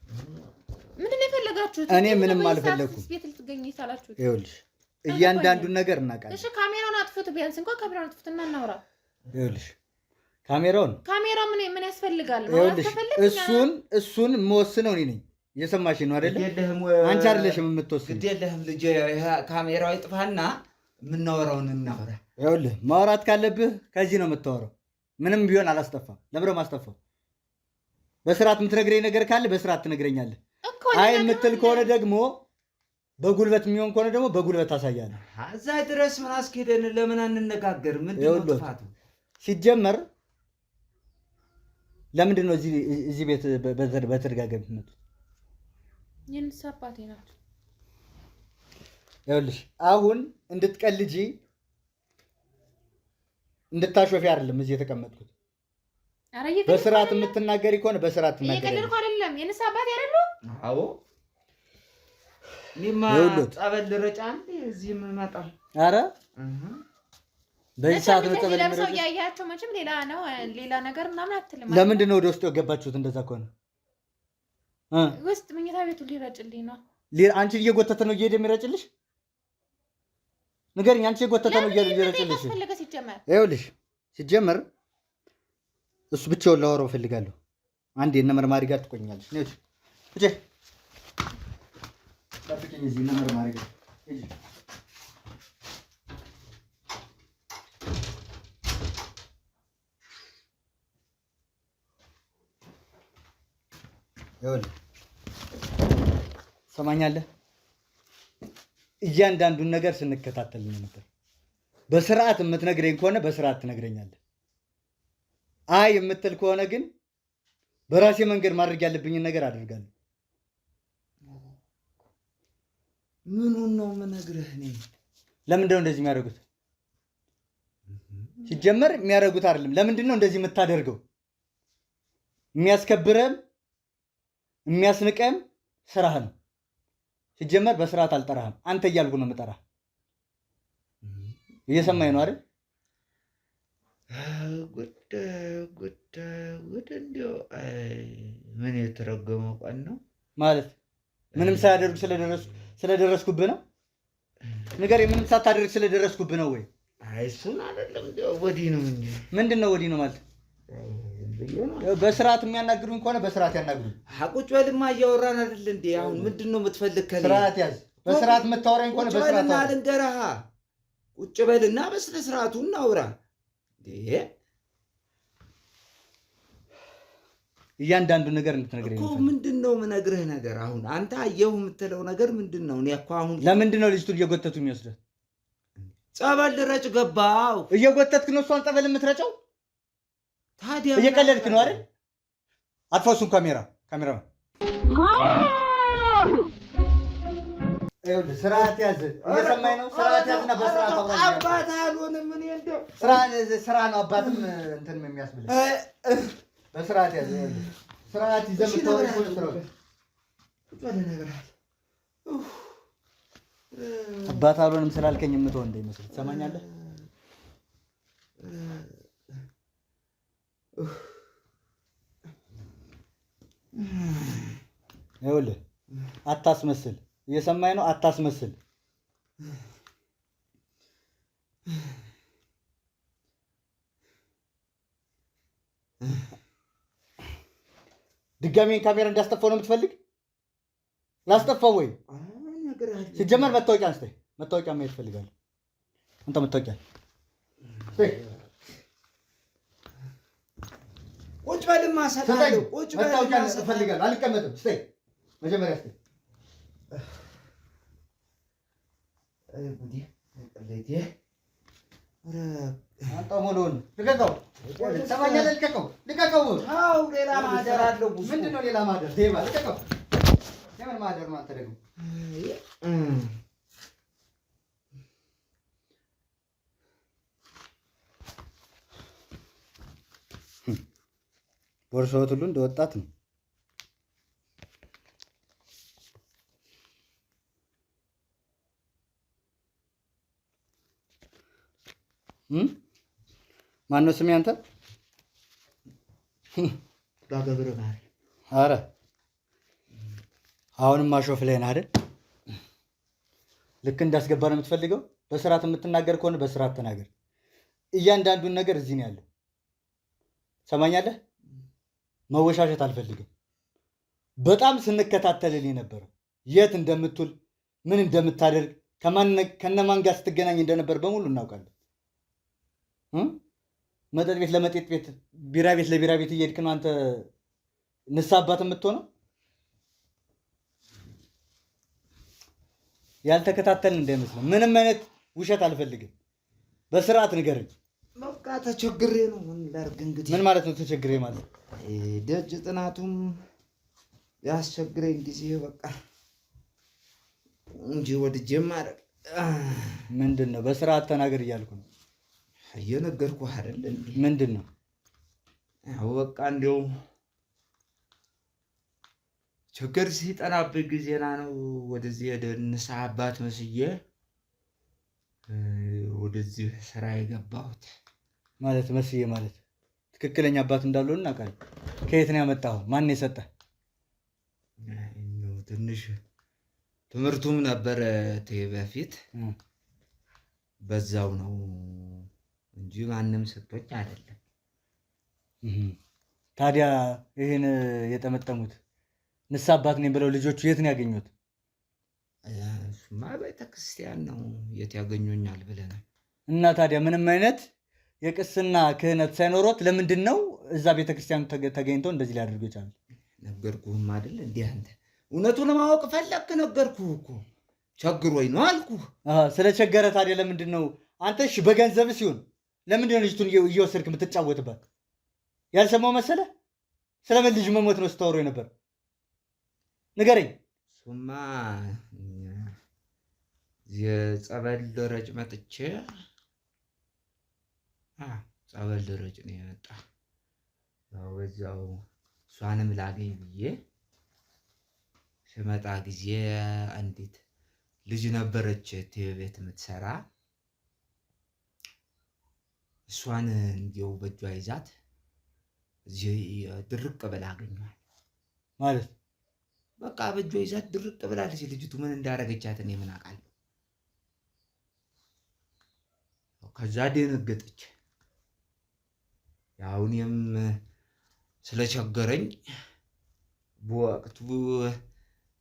Speaker 3: ምንድን ነው የፈለጋችሁት?
Speaker 1: እኔ ምንም አልፈለኩም።
Speaker 3: ቤት ልትገኝ ይሳላችሁ።
Speaker 1: ይኸውልሽ እያንዳንዱን ነገር እናውቃለን።
Speaker 3: እሺ ካሜራውን አጥፉት፣ ቢያንስ እንኳን ካሜራውን አጥፉትና እናውራ።
Speaker 1: ይኸውልሽ ካሜራ
Speaker 3: ምን ያስፈልጋል?
Speaker 1: ይኸውልሽ እሱን የምወስነው እኔ ነኝ። እየሰማሽኝ ነው አይደለ? አንቺ አይደለሽም የምትወስነው።
Speaker 4: ግድ የለህም ልጄ፣ ካሜራው ይጥፋና የምናወራውን እናውራ።
Speaker 1: ይኸውልህ ማውራት ካለብህ ከዚህ ነው የምታወራው። ምንም ቢሆን አላስጠፋም። ለምንድነው የማስጠፋው? በስርዓት የምትነግረኝ ነገር ካለ በስርዓት ትነግረኛለህ። አይ የምትል ከሆነ ደግሞ በጉልበት የሚሆን ከሆነ ደግሞ በጉልበት አሳያለሁ።
Speaker 4: እዛ ድረስ ምን አስኬደን? ለምን አንነጋገር? ምንድን ነው ጥፋቱ?
Speaker 1: ሲጀመር ለምንድን ነው እዚህ ቤት በተደጋጋሚ የምትመጡት?
Speaker 3: የንስ አባቴ ናቸው።
Speaker 1: ይኸውልሽ አሁን እንድትቀልጂ እንድታሾፊ አይደለም እዚህ የተቀመጥኩት። በስርዓት የምትናገሪ ከሆነ በስርዓት ትናገሪ።
Speaker 3: እየቀለድኩ አይደለም። የንስ አባቴ አይደሉ?
Speaker 4: አዎ እኔማ ጸበል ልረጫ እዚህ የምመጣው።
Speaker 1: ኧረ በዚህ ሰዓት ነው ጸበል
Speaker 3: ለብሰው እያያቸው መቼም ሌላ ነገር ምናምን አትልም።
Speaker 1: ለምንድን ነው ወደ ውስጥ የገባችሁት? እንደዛ ከሆነ
Speaker 3: ውስጥ መኝታ ቤቱ ሊረጭልኝ ነው።
Speaker 1: አንቺ እየጎተተ ነው እየሄደ የሚረጭልሽ? ንገሪኝ። አንቺ እየጎተተ ነው እየሄደ የሚረጭልሽ? ይኸውልሽ ሲጀመር እሱ ብቻውን ላወራው እፈልጋለሁ። አንዴ እነ መርማሪ ጋር ትቆኛለሽ። ነጭ እጄ ጠብቂኝ እዚህ እነ መርማሪ ጋር እጄ ይኸውልህ ሰማኛለህ። እያንዳንዱን ነገር ስንከታተል ነበር። በስርዓት የምትነግረኝ ከሆነ በስርዓት ትነግረኛለህ። አይ የምትል ከሆነ ግን በራሴ መንገድ ማድረግ ያለብኝን ነገር አደርጋለሁ።
Speaker 4: ምኑን ነው የምነግርህ? እኔ
Speaker 1: ለምንድን ነው እንደዚህ የሚያደርጉት? ሲጀመር የሚያደርጉት አይደለም። ለምንድን ነው እንደዚህ የምታደርገው? የሚያስከብረም የሚያስንቀም ስራህ ነው። ሲጀመር በስርዓት አልጠራህም። አንተ እያልኩ ነው የምጠራህ። እየሰማኝ ነው አይደል? ጉድ
Speaker 4: እንዲያው ምን የተረገመው ቀን ነው
Speaker 1: ማለት። ምንም ሳያደርግ ስለደረስኩብህ ነው? ንገረኝ። ምንም ሳታደርግ ስለደረስኩብህ ነው ወይ?
Speaker 4: አይ እሱን አይደለም፣ እንዲያው ወዲህ ነው እንጂ።
Speaker 1: ምንድን ነው ወዲህ ነው ማለት? በስርዓት የሚያናግሩኝ ከሆነ በስርዓት ያናግሩኝ።
Speaker 4: ቁጭ በልማ እያወራን አይደል እንዴ? አሁን ምንድን ነው የምትፈልግ? ከእኔ
Speaker 1: ስርዓት ያዝ። በስርዓት የምታወራኝ ከሆነ በስርዓት
Speaker 4: ልንገርህ። ቁጭ በልና በስነ ስርዓቱ እናውራ።
Speaker 1: እያንዳንዱ ነገር እንድትነግረኝ
Speaker 4: እኮ። ምንድን ነው የምነግርህ ነገር? አሁን አንተ አየሁ የምትለው ነገር ምንድን ነው? እኔ እኮ አሁን
Speaker 1: ለምንድን ነው ልጅቱን እየጎተቱ የሚወስደው?
Speaker 4: ጸበል ልረጭ ገባው።
Speaker 1: እየጎተትክ ነው እሷን ጸበል የምትረጨው?
Speaker 4: ታዲያ
Speaker 1: እየቀለድክ ነው አይደል? አጥፋው እሱን ካሜራ። ይኸውልህ ስርዓት ያዝ። እየሰማኝ ነው? ስርዓት ያዝና በስርዓት አውራኝ።
Speaker 4: አባት አልሆንም እኔ እንደው
Speaker 1: ስራ ነው አባትም እንትንም የሚያስብልህ። በስርዓት ያዝ። ይኸውልህ ስርዓት ይዘህ የምታወራኝ ከሆነ ስርዓት አባት አልሆንም ስላልከኝ የምትሆን እንዳይመስል። ትሰማኛለህ? ይኸውልህ አታስመስል። እየሰማኝ ነው? አታስመስል። ድጋሜን ካሜራ እንዳስጠፋው ነው የምትፈልግ? ላስጠፋው ወይ? ሲጀመር መታወቂያ አንስተህ መታወቂያ ማየት እፈልጋለሁ። አንተ መታወቂያ
Speaker 4: ቁጭ በልማ ሰጣለሁ። ቁጭ በል
Speaker 1: መታወቂያ እፈልጋለሁ። አልቀመጥም። ስታይ መጀመሪያ ስታይ አንተ ሙሉውን ልቀቀው። ሰማኛለህ? ልቀቀው።
Speaker 4: አው ሌላ ማደር አለው።
Speaker 1: ምንድን ነው ሌላ ማደር? ዴባ ልቀቀው። የምን ማደር ነው? አንተ ደግሞ ቦርሳዎት ሁሉ እንደ ወጣት ነው። ማነው ስሜ አንተ?
Speaker 4: ዳገብረ ባህሪ።
Speaker 1: አረ አሁንም ማሾፍ ላይ ነህ አይደል? ልክ እንዳስገባ ነው የምትፈልገው? በስርዓት የምትናገር ከሆነ በስርዓት ተናገር። እያንዳንዱን ነገር እዚህ ነው ያለው። ሰማኛለህ? መወሻሸት አልፈልግም። በጣም ስንከታተልልኝ ነበረ። የት እንደምትውል ምን እንደምታደርግ ከነማን ጋር ስትገናኝ እንደነበር በሙሉ እናውቃለን። መጠጥ ቤት ለመጠጥ ቤት፣ ቢራ ቤት ለቢራ ቤት እየሄድክ ነው አንተ ንስሐ አባት የምትሆነው። ያልተከታተልን እንዳይመስለው። ምንም አይነት ውሸት አልፈልግም። በስርዓት ንገረኝ።
Speaker 4: በቃ ተቸግሬ ነው። ምን ላድርግ እንግዲህ።
Speaker 1: ምን ማለት ነው ተቸግሬ ማለት?
Speaker 4: ደጅ ጥናቱም ያስቸግረኝ ጊዜ በቃ እንጂ ወድጄም ማድረግ
Speaker 1: ምንድን ነው? በስርዓት ተናገር እያልኩ ነው።
Speaker 4: እየነገርኩህ አይደል እንዴ?
Speaker 1: ምንድን ነው?
Speaker 4: ያው በቃ እንዲያው ችግር ሲጠናብኝ ጊዜና ነው ወደዚህ ወደ ንስሐ አባት መስዬ ወደዚህ ስራ የገባሁት።
Speaker 1: ማለት መስዬ ማለት ትክክለኛ አባት እንዳልሆነ እናውቃለን። ከየት ነው ያመጣኸው? ማን የሰጠህ?
Speaker 4: ትንሽ ትምህርቱም ነበረ በፊት በዛው ነው እንጂ ማንም ሰጥቶኝ አይደለም።
Speaker 1: ታዲያ ይህን የጠመጠሙት ንስሐ አባት ነኝ ብለው ልጆቹ የት ነው ያገኙት?
Speaker 4: እሱማ ቤተክርስቲያን ነው የት ያገኙኛል ብለናል።
Speaker 1: እና ታዲያ ምንም አይነት የቅስና ክህነት ሳይኖሮት ለምንድን ነው እዛ ቤተክርስቲያኑ ተገኝተው እንደዚህ ሊያደርጉ የቻሉት?
Speaker 4: ነገርኩህም አይደል እንዲህ አንተ እውነቱን ለማወቅ ፈለግክ? ነገርኩህ እኮ ቸግሮኝ ነው አልኩህ።
Speaker 1: ስለቸገረ ታዲያ ለምንድን ነው አንተ እሺ በገንዘብ ሲሆን ለምንድን ነው ልጅቱን እየወሰድክ የምትጫወትባት? ያልሰማው መሰለህ? ስለምን ልጅ መሞት ነው ስታወሩ ነበር? ንገረኝ።
Speaker 4: እሱማ የጸበል ረጭ መጥቼ ጸበል ረጭ ነው የመጣ በዛው እሷንም ላገኝ ብዬ ስመጣ ጊዜ አንዲት ልጅ ነበረች ቤት የምትሰራ። እሷን እንዲያው በእጇ ይዛት እዚህ ድርቅ ብላ አገኘኋት።
Speaker 1: ማለት
Speaker 4: በቃ በእጇ ይዛት ድርቅ ብላለች። ልጅቱ ምን እንዳረገቻት እኔ ምን አውቃለሁ። ከዛ ደነገጠች። ያው እኔም ስለቸገረኝ በወቅቱ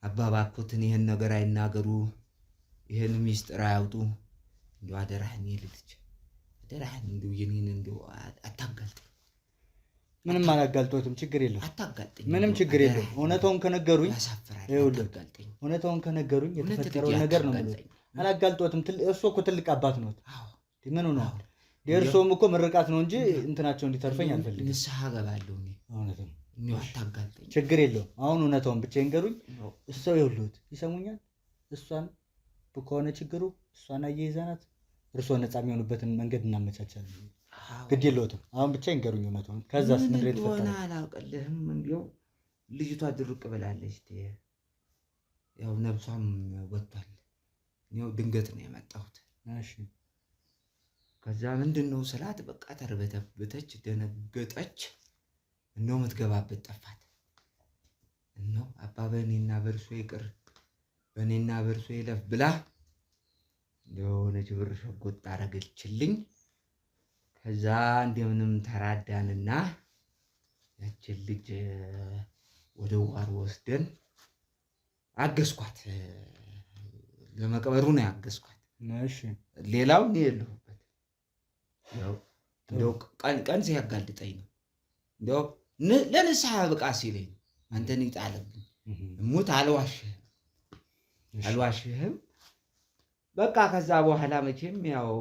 Speaker 4: አባባኩትን ይህን ነገር አይናገሩ፣ ይህን ሚስጥር አያውጡ፣ እንዲያው አደራህን ልጅ አደራህን እንዲያው የኔን እንዲያው አታጋልጠኝ።
Speaker 1: ምንም አላጋልጦትም፣ ችግር የለም።
Speaker 4: አታጋልጠኝ፣
Speaker 1: ምንም ችግር የለም። እውነታውን ከነገሩኝ
Speaker 4: ያሳፍራል።
Speaker 1: አታጋልጠኝ። እውነታውን ከነገሩኝ የተፈጠረውን ነገር ነው ማለት ነው። አላጋልጦትም። እርሶ እኮ ትልቅ አባት ነው። ምን ነው የእርሶም እኮ ምርቃት ነው እንጂ እንትናቸው እንዲተርፈኝ አልፈልግም።
Speaker 4: ንስሐ ገባለሁ እኔ።
Speaker 1: እውነት ነው።
Speaker 4: አታጋልጠኝ።
Speaker 1: ችግር የለውም። አሁን እውነታውን ብቻ ይንገሩኝ። እሰው ይኸውልዎት ይሰሙኛል። እሷን ከሆነ ችግሩ እሷን አያይዘናት እርሶ ነፃ የሚሆኑበትን መንገድ እናመቻቻለን። ግድ የለዎትም። አሁን ብቻ ይንገሩኝ እውነታውን። ከዛስ ምን
Speaker 4: እንደሆነ አላውቅልህም። እንዲያው ልጅቷ ድርቅ ብላለች። ያው ነብሷም ወጥቷል። ያው ድንገት ነው የመጣሁት።
Speaker 1: እሺ
Speaker 4: ከዛ ምንድን ነው ስላት በቃ ተርበተበተች፣ ደነገጠች። እነው የምትገባበት ጠፋት። እነው አባ በእኔና በእርሶ ይቅር በእኔና በእርሶ ይለፍ ብላ የሆነች ብር ሸጎጥ አረገችልኝ። ከዛ እንደምንም ተራዳንና ያችን ልጅ ወደ ዋር ወስደን አገዝኳት። ለመቅበሩ ነው ያገዝኳት።
Speaker 1: እሺ
Speaker 4: ሌላው እኔ የለሁበት። ያው እንደው ቀን ሲያጋልጠኝ ነው እንደው ለንስሐ ብቃ ሲለኝ ነው። አንተን ይጣለብኝ እሙት አልዋሽህም። በቃ ከዛ በኋላ መቼም ያው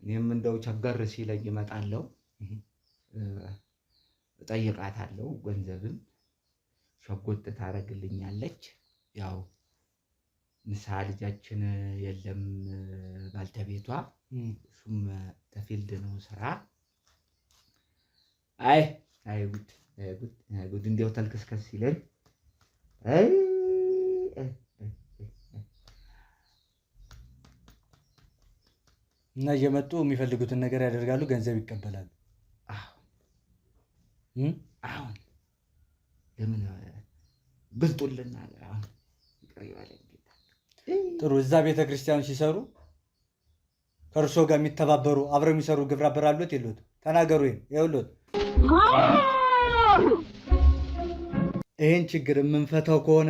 Speaker 4: እኔም እንደው ቸገር ሲለኝ እመጣለሁ፣ እጠይቃታለሁ። ገንዘብም ሸጎጥ ታደርግልኛለች። ያው ንስሐ ልጃችን የለም ባልተቤቷ፣ እሱም ተፊልድ ነው ስራ። አይ ጉድ ጉድ እንዲያው ተልከስከስ ሲለኝ
Speaker 1: እና እየመጡ የሚፈልጉትን ነገር ያደርጋሉ፣ ገንዘብ ይቀበላሉ።
Speaker 4: አሁን ለምን ብልጡልናል? አሁን ይቅር ይበለኝ ጌታ።
Speaker 1: ጥሩ። እዛ ቤተ ክርስቲያን ሲሰሩ ከእርሶ ጋር የሚተባበሩ አብረው የሚሰሩ ግብረ አበር አሉት የሉት? ተናገሩ። ይኸውልዎት ይህን ችግር የምንፈታው ከሆነ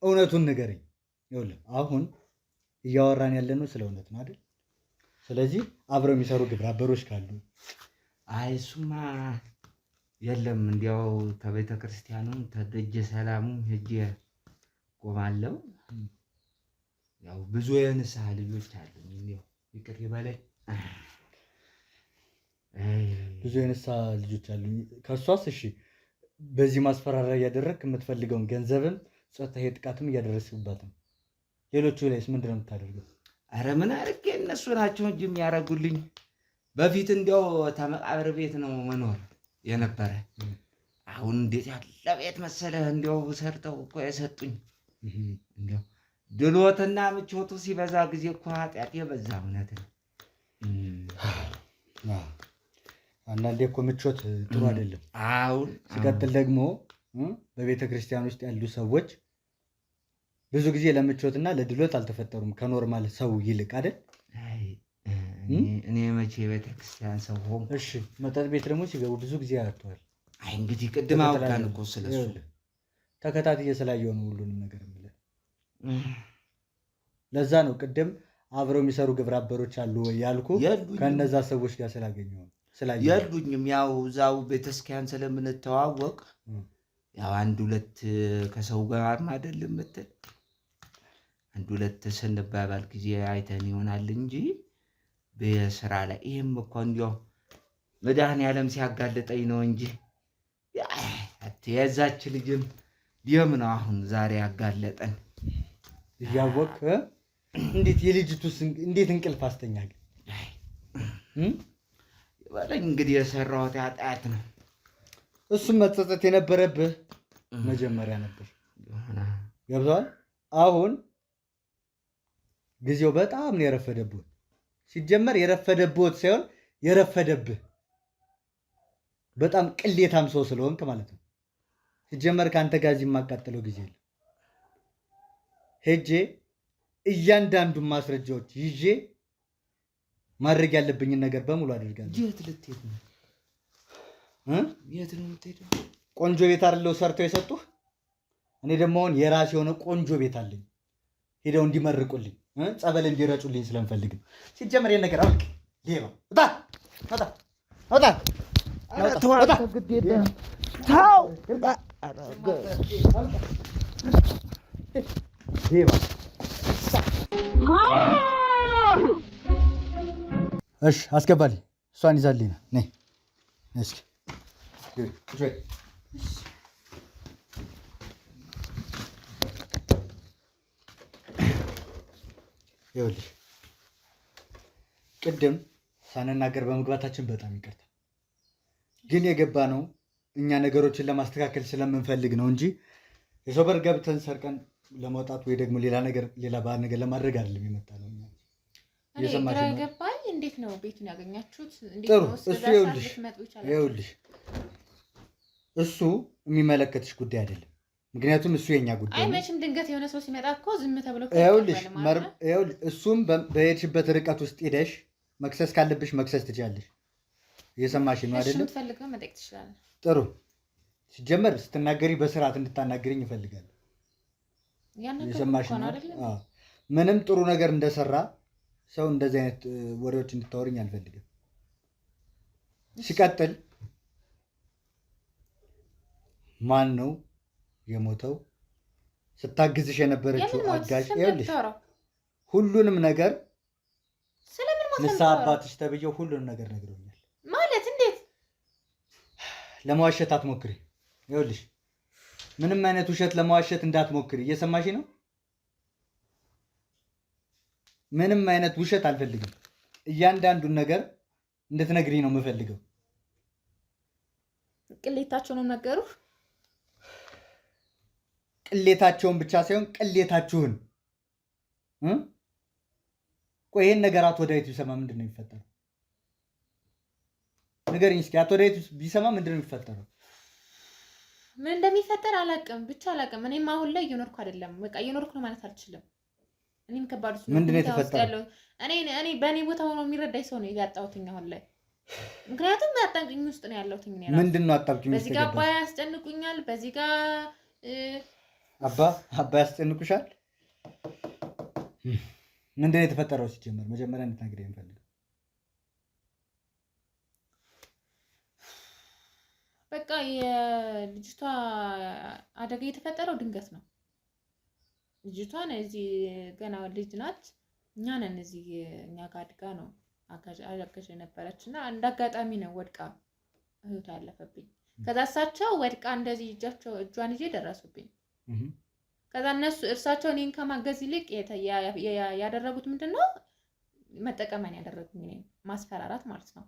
Speaker 1: እውነቱን ንገረኝ። ይኸውልህ አሁን እያወራን ያለነው ስለ እውነት ነው አይደል? ስለዚህ አብረው የሚሰሩ ግብረ አበሮች ካሉ
Speaker 4: አይ እሱማ የለም። እንዲያው ከቤተ ክርስቲያኑም ተደጀ ሰላሙም ሄጄ ቆማለሁ። ያው ብዙ የንስሐ ልጆች አሉኝ። እንዲያው ይቅር ይበለኝ።
Speaker 1: ብዙ የንስሐ ልጆች አሉኝ። ከእሷስ እሺ፣ በዚህ ማስፈራሪያ እያደረግክ የምትፈልገውን ገንዘብም ጾታዊ ጥቃትም እያደረስክባት ነው። ሌሎቹ ላይስ ምንድን ነው የምታደርገው?
Speaker 4: አረ ምን አድርጌ፣ እነሱ ናቸው እንጂ የሚያደርጉልኝ። በፊት እንዲያው ተመቃብር ቤት ነው መኖር የነበረ። አሁን እንዴት ያለ ቤት መሰለህ! እንዲያው ሰርተው እኮ የሰጡኝ። እንዲያው ድሎትና ምቾቱ ሲበዛ ጊዜ እኮ ኃጢአት የበዛ እውነት ነው።
Speaker 1: አንዳንዴ እኮ ምቾት ጥሩ አይደለም።
Speaker 4: አሁን
Speaker 1: ሲቀጥል ደግሞ በቤተ ክርስቲያን ውስጥ ያሉ ሰዎች ብዙ ጊዜ ለምቾትና ለድሎት አልተፈጠሩም ከኖርማል ሰው ይልቅ አይደል?
Speaker 4: እኔ መቼ ቤተ ክርስቲያን ሰው ሆንኩ?
Speaker 1: እሺ መጠጥ ቤት ደግሞ ሲገቡ ብዙ ጊዜ ያያቸዋል።
Speaker 4: አይ እንግዲህ ቅድም አውቃን እኮ ስለሱ
Speaker 1: ተከታትዬ ስላየሁ ነው ሁሉንም ነገር የምልህ። ለዛ ነው ቅድም አብረው የሚሰሩ ግብረ አበሮች አሉ ወይ ያልኩ፣ ከነዛ ሰዎች ጋር ስላገኘሁ
Speaker 4: የሉኝም። ያው እዛው ቤተክርስቲያን ስለምንተዋወቅ ያው አንድ ሁለት ከሰው ጋር አይደለም የምትል አንድ ሁለት ስንባባል ጊዜ አይተን ይሆናል እንጂ በስራ ላይ ይሄም እኮ እንዲያው መድኃኒዓለም ሲያጋልጠኝ ነው እንጂ የዛች ልጅም ደም ነው አሁን ዛሬ ያጋለጠን።
Speaker 1: እያወቅህ እንዴት የልጅቱስ እንዴት እንቅልፍ አስተኛል?
Speaker 4: በለኝ እንግዲህ የሰራሁት ኃጢአት ነው።
Speaker 1: እሱም መጸጸት የነበረብህ መጀመሪያ ነበር። ገብቶሃል? አሁን ጊዜው በጣም ነው የረፈደብህ። ሲጀመር የረፈደብህ ሳይሆን የረፈደብህ በጣም ቅሌታም ሰው ስለሆንክ ማለት ነው። ሲጀመር ከአንተ ጋር እዚህ የማቃጠለው ጊዜ የለም። ሄጄ እያንዳንዱን ማስረጃዎች ይዤ ማድረግ ያለብኝን ነገር በሙሉ አድርጋለሁ።
Speaker 4: የት ልትሄድ ነው? የት ነው የምትሄደው?
Speaker 1: ቆንጆ ቤት አይደለው ሰርተው የሰጡህ? እኔ ደግሞ አሁን የራሴ የሆነ ቆንጆ ቤት አለኝ። ሄደው እንዲመርቁልኝ ጸበል እንዲረጩልኝ ስለምፈልግ ነው። ሲጀመር ይሄን ነገር አውልቅ። ሌባ ወጣ ወጣ ወጣ ወጣ ታው ሌባ። እሺ አስገባልኝ። እሷን ይዛልኝ ነው። ነይ እስኪ ይኸውልሽ ቅድም ሳንናገር በመግባታችን በጣም ይቅርታ። ግን የገባ ነው እኛ ነገሮችን ለማስተካከል ስለምንፈልግ ነው እንጂ የሰው በር ገብተን ሰርቀን ለመውጣት ወይ ደግሞ ሌላ ባር ነገር ለማድረግ አይደለም የመጣ ነው።
Speaker 3: ግራ ገባኝ። እንዴት ነው ቤቱን ያገኛችሁት?
Speaker 1: ጥሩ። እሱ ይኸውልሽ እሱ የሚመለከትሽ ጉዳይ አይደለም። ምክንያቱም እሱ የኛ ጉዳይ ነው።
Speaker 3: አይ መቼም ድንገት የሆነ ሰው ሲመጣ እኮ ዝም ተብሎ
Speaker 1: ይኸውልሽ እሱም በሄድሽበት ርቀት ውስጥ ሄደሽ መክሰስ ካለብሽ መክሰስ ትችያለሽ። እየሰማሽ ነው አይደለም?
Speaker 3: የምትፈልገው መጠየቅ ትችላለህ።
Speaker 1: ጥሩ። ሲጀመር ስትናገሪ በስርዓት እንድታናገሪኝ እፈልጋለሁ። እየሰማሽ ነው አይደለም? ምንም ጥሩ ነገር እንደሰራ ሰው እንደዚህ አይነት ወሬዎች እንድታወሪኝ አልፈልግም። ሲቀጥል ማን ነው የሞተው? ስታግዝሽ የነበረችው አጋዥ። ይኸውልሽ ሁሉንም ነገር ንስሐ አባትሽ ተብዬው ሁሉንም ነገር ነግሮኛል።
Speaker 3: ማለት እንዴት?
Speaker 1: ለመዋሸት አትሞክሪ። ይኸውልሽ ምንም አይነት ውሸት ለመዋሸት እንዳትሞክሪ። እየሰማሽ ነው? ምንም አይነት ውሸት አልፈልግም። እያንዳንዱን ነገር እንድትነግሪ ነው የምፈልገው።
Speaker 3: ቅሌታቸውንም ነገሩህ?
Speaker 1: ቅሌታቸውን ብቻ ሳይሆን ቅሌታችሁን ቆይ ይሄን ነገር አቶ ዳዊት ቢሰማ ምንድን ነው የሚፈጠረው? ንገረኝ እስኪ። አቶ ዳዊት ቢሰማ ምንድን ነው የሚፈጠረው?
Speaker 3: ምን እንደሚፈጠር አላውቅም፣ ብቻ አላውቅም። እኔም አሁን ላይ እየኖርኩ አይደለም፣ በቃ እየኖርኩ ነው ማለት አልችልም። እኔም ከባድ ውስጥ
Speaker 1: ምንድን ነው የተፈጠረው?
Speaker 3: እኔ በእኔ ቦታ ሆኖ የሚረዳኝ ሰው ነው ያጣሁትኝ አሁን ላይ። ምክንያቱም አጣብቂኝ ውስጥ ነው ያለሁት።
Speaker 1: ምንድን ነው አጣብቂኝ ውስጥ?
Speaker 3: በዚህ ጋር አባ ያስጨንቁኛል፣ በዚህ ጋር
Speaker 1: አባ ያስጨንቁሻል። ምንድን ነው የተፈጠረው? ሲጀመር መጀመሪያ እንድትነግሪኝ የምፈልገው
Speaker 3: በቃ የልጅቷ አደጋ የተፈጠረው ድንገት ነው። ልጅቷን እዚህ ገና ልጅ ናት። እኛ ነን እዚህ እኛ ጋር አድጋ ነው አጋዥ የነበረች እና እንደ አጋጣሚ ነው ወድቃ ህይወቷ ያለፈብኝ። ከዛ እሳቸው ወድቃ እንደዚህ እጇን ይዤ ደረሱብኝ። ከዛ እርሳቸው እኔን ከማገዝ ይልቅ ያደረጉት ምንድነው መጠቀመን ያደረጉኝ እኔን ማስፈራራት ማለት ነው።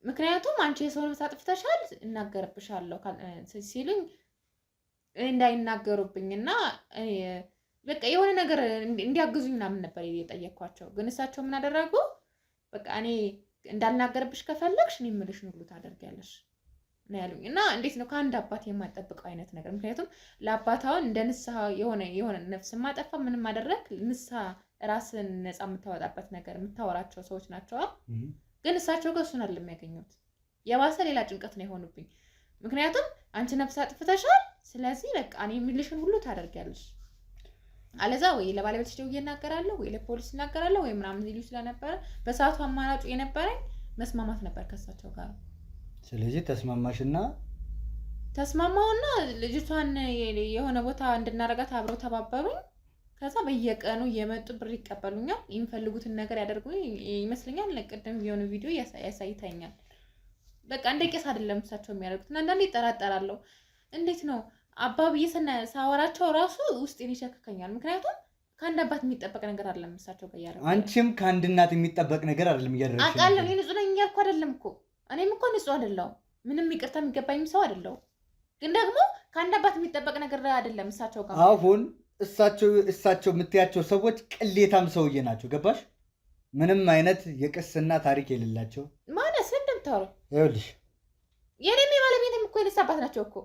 Speaker 3: ምክንያቱም አንቺ የሰው ነፍስ አጥፍተሻል እናገርብሻለሁ ሲሉኝ እንዳይናገሩብኝና በቃ የሆነ ነገር እንዲያግዙኝ ምናምን ነበር የጠየኳቸው። ግን እሳቸው ምን አደረጉ? በቃ እኔ እንዳልናገርብሽ ከፈለግሽ እኔ የምልሽን ሁሉ ታደርጊያለሽ ነው ያሉኝ። እና እንዴት ነው ከአንድ አባት የማይጠብቀው አይነት ነገር። ምክንያቱም ለአባታውን እንደ ንስሐ የሆነ ነፍስ ማጠፋ ምንም ማደረግ ንስሐ ራስን ነፃ የምታወጣበት ነገር የምታወራቸው ሰዎች ናቸው። ግን እሳቸው ከሱን አይደለም የሚያገኙት። የባሰ ሌላ ጭንቀት ነው የሆኑብኝ። ምክንያቱም አንቺ ነፍስ አጥፍተሻል፣ ስለዚህ በቃ እኔ የምልሽን ሁሉ ታደርጊያለሽ፣ አለዛ ወይ ለባለቤትሽ ደውዬ እናገራለሁ ወይ ለፖሊስ እናገራለሁ ወይ ምናምን ይሉ ስለነበረ በሰዓቱ አማራጩ የነበረኝ መስማማት ነበር ከእሳቸው ጋር።
Speaker 1: ስለዚህ
Speaker 3: ተስማማውና ልጅቷን የሆነ ቦታ እንድናረጋት አብረው ተባበሩኝ። ከዛ በየቀኑ እየመጡ ብር ይቀበሉኛል፣ የሚፈልጉትን ነገር ያደርጉኝ ይመስለኛል። ለቅድም የሆነ ቪዲዮ ያሳይታኛል። በቃ እንደ ቄስ አይደለም እሳቸው የሚያደርጉት። እና አንዳንዴ ይጠራጠራለሁ። እንዴት ነው አባብዬ ሳወራቸው ራሱ ውስጤን ይሸክከኛል። ምክንያቱም ከአንድ አባት የሚጠበቅ ነገር አይደለም እሳቸው ጋር ያደረጉ።
Speaker 1: አንቺም ከአንድ እናት የሚጠበቅ ነገር አይደለም እያደረግሽ።
Speaker 3: አውቃለሁ፣ እኔ ንጹህ ነኝ እያልኩ አይደለም እኮ። እኔም እኮ ንጹህ አይደለሁም፣ ምንም ይቅርታ የሚገባኝም ሰው አይደለሁም። ግን ደግሞ ከአንድ አባት የሚጠበቅ ነገር አይደለም እሳቸው ጋር።
Speaker 1: አሁን እሳቸው የምትያቸው ሰዎች ቅሌታም ሰውዬ ናቸው። ገባሽ? ምንም አይነት የቅስና ታሪክ የሌላቸው
Speaker 3: ማለት እንደምታወሩ።
Speaker 1: ይኸውልሽ
Speaker 3: የኔም የባለቤትም እኮ የነሳ አባት ናቸው እኮ።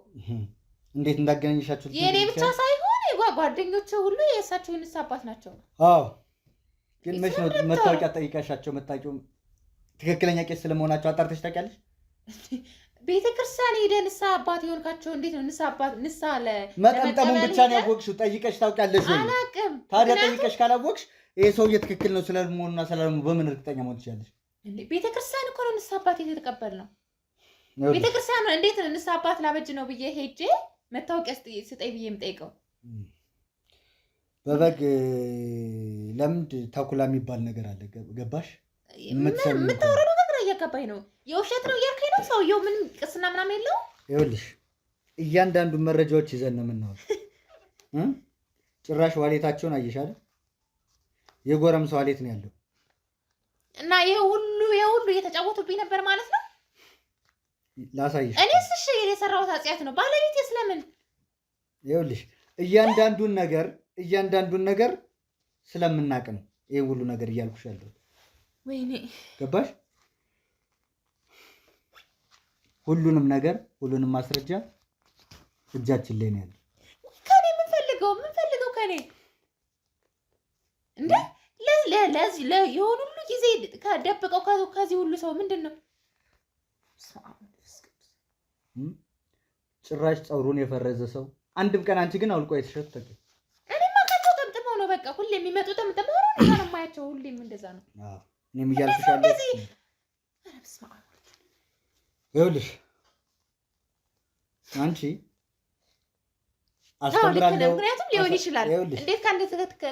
Speaker 1: እንዴት እንዳገናኘሻቸው
Speaker 3: የኔ ብቻ ሳይሆን ጓደኞቼ ሁሉ የእሳቸው የነሳ አባት ናቸው።
Speaker 1: አዎ፣ ግን መች ነው መታወቂያ ጠይቀሻቸው? መታወቂያው ትክክለኛ ቄስ ስለመሆናቸው አጣርተሽ ታውቂያለሽ?
Speaker 3: ቤተክርስቲያን ሄደህ ንስሐ አባት የሆንካቸው እንዴት ነው? ንስሐ
Speaker 1: መጠምጠሙን ብቻ ነው ያወቅሽው። ጠይቀሽ ታውቂያለሽ ወይ?
Speaker 3: አላውቅም።
Speaker 1: ታዲያ ጠይቀሽ ካላወቅሽ ይሄ ሰውዬ ትክክል ነው ስለመሆኑና ስላለመሆኑ በምን እርግጠኛ መሆን ትችላለሽ?
Speaker 3: ቤተክርስቲያን እኮ ነው ንስሐ አባት የተቀበልነው። ቤተክርስቲያን ነው እንዴት ነው ንስሐ አባት ላበጅ ነው ብዬ ሄጄ መታወቂያ ስጠኝ ብዬ የምጠይቀው?
Speaker 1: በበግ ለምድ ተኩላ የሚባል ነገር አለ። ገባሽ?
Speaker 3: የምታወራው ነገር እያጋባኝ ነው። የውሸት ነው እያልከኝ ነው? ሰውየው ምንም ቅስና ምናምን የለው።
Speaker 1: ይኸውልሽ እያንዳንዱ መረጃዎች ይዘን ነው የምናወራው። ጭራሽ ዋሌታቸውን አየሻለ? የጎረምሳ ዋሌት ነው ያለው
Speaker 3: እና ይሄ ሁሉ እየተጫወቱብኝ ነበር ማለት ነው።
Speaker 1: ላሳይሽ።
Speaker 3: እኔስ እሺ የሰራሁት ኃጢአት ነው። ባለቤቴ ስለምን?
Speaker 1: ይኸውልሽ እያንዳንዱን ነገር ስለምናቅ ነው ይሄ ሁሉ ነገር እያልኩሽ ያለው።
Speaker 3: ወይኔ
Speaker 1: ገባሽ? ሁሉንም ማስረጃ እጃችን ላይ ነው ያለው።
Speaker 3: ከኔ የምንፈልገው ከኔ እንደ ለዚህ የሆኑ ሁሉ ጊዜ ከደብቀው ከዚህ ሁሉ ሰው ምንድን ነው?
Speaker 1: ጭራሽ ፀጉሩን የፈረዘ ሰው አንድም ቀን አንቺ ግን አውልቆ የተሸተተ።
Speaker 3: እኔማ ከቸው ጠምጥመው ነው በቃ ሁሌ የሚመጡ ጠምጥመው ነው የማያቸው። ሁሌም እንደዛ ነው።
Speaker 1: እኔም እያልኩሻለሁ። ይኸውልሽ አንቺ አስተምራለሁ።
Speaker 3: ምክንያቱም ሊሆን ይችላል። እንዴት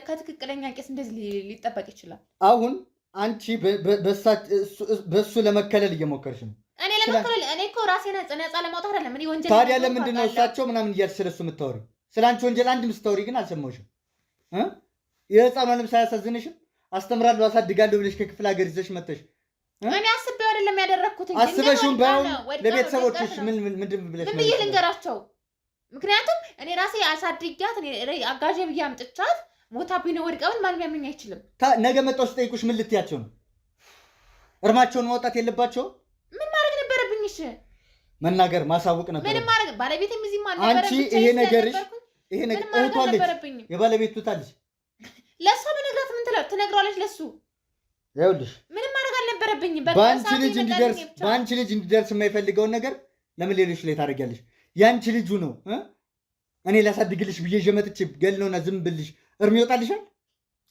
Speaker 3: ከትክክለኛ ቄስ እንደዚህ ሊጠበቅ ይችላል?
Speaker 1: አሁን አንቺ በሱ ለመከለል እየሞከርሽ ነው።
Speaker 3: እኔ ለመከለል እኔ እኮ ራሴን ነፃ ለማውጣት አይደለም። እኔ ወንጀል
Speaker 1: ታዲያ ለምንድን ነው እሳቸው ምናምን እያልሽ ስለሱ የምታወሪው? ስለ አንቺ ወንጀል አንድም ስታወሪ ግን አልሰማሁሽም። የህፃኗን ልብስ አያሳዝንሽም? አስተምራለሁ አሳድጋለሁ ብለሽ ከክፍለ ሀገር ይዘሽ መጥተሽ
Speaker 3: እኔ አስቤው አይደለም ያደረኩት
Speaker 1: አስበሽም ባይሆን ለቤተሰቦችሽ ምንድን ብለሽ
Speaker 3: ምን ብዬ ልንገራቸው? ምክንያቱም እኔ ራሴ አሳድጊያት እኔ አጋዤ ብዬ አምጥቻት ሞታብኝ ነው ወድቀውን ማንም ያመኝ አይችልም።
Speaker 1: ነገ መጣው ሲጠይቁሽ ምን ልትያቸው ነው? እርማቸውን ማውጣት የለባቸው?
Speaker 3: ምን ማድረግ ነበረብኝ? እሺ
Speaker 1: መናገር ማሳወቅ ነበር።
Speaker 3: ምን ማድረግ ባለቤቴም እዚህ ማን ነበር?
Speaker 1: አንቺ ይሄ ነገርሽ ይሄ ነገር እውቷለች የባለቤቱ ታልሽ
Speaker 3: ለሷ በነግራት ምን ትነግሯለች ለሱ?
Speaker 1: ይኸውልሽ
Speaker 3: ምንም ማድረግ አልነበረብኝም።
Speaker 1: በአንቺ ልጅ እንዲደርስ የማይፈልገውን ነገር ለምን ሌሎች ላይ ታደርጊያለሽ? ያንቺ ልጁ ነው እኔ ላሳድግልሽ ብዬ ጀመጥቼ ገለውና ዝም ብልሽ እርም ይወጣልሻል?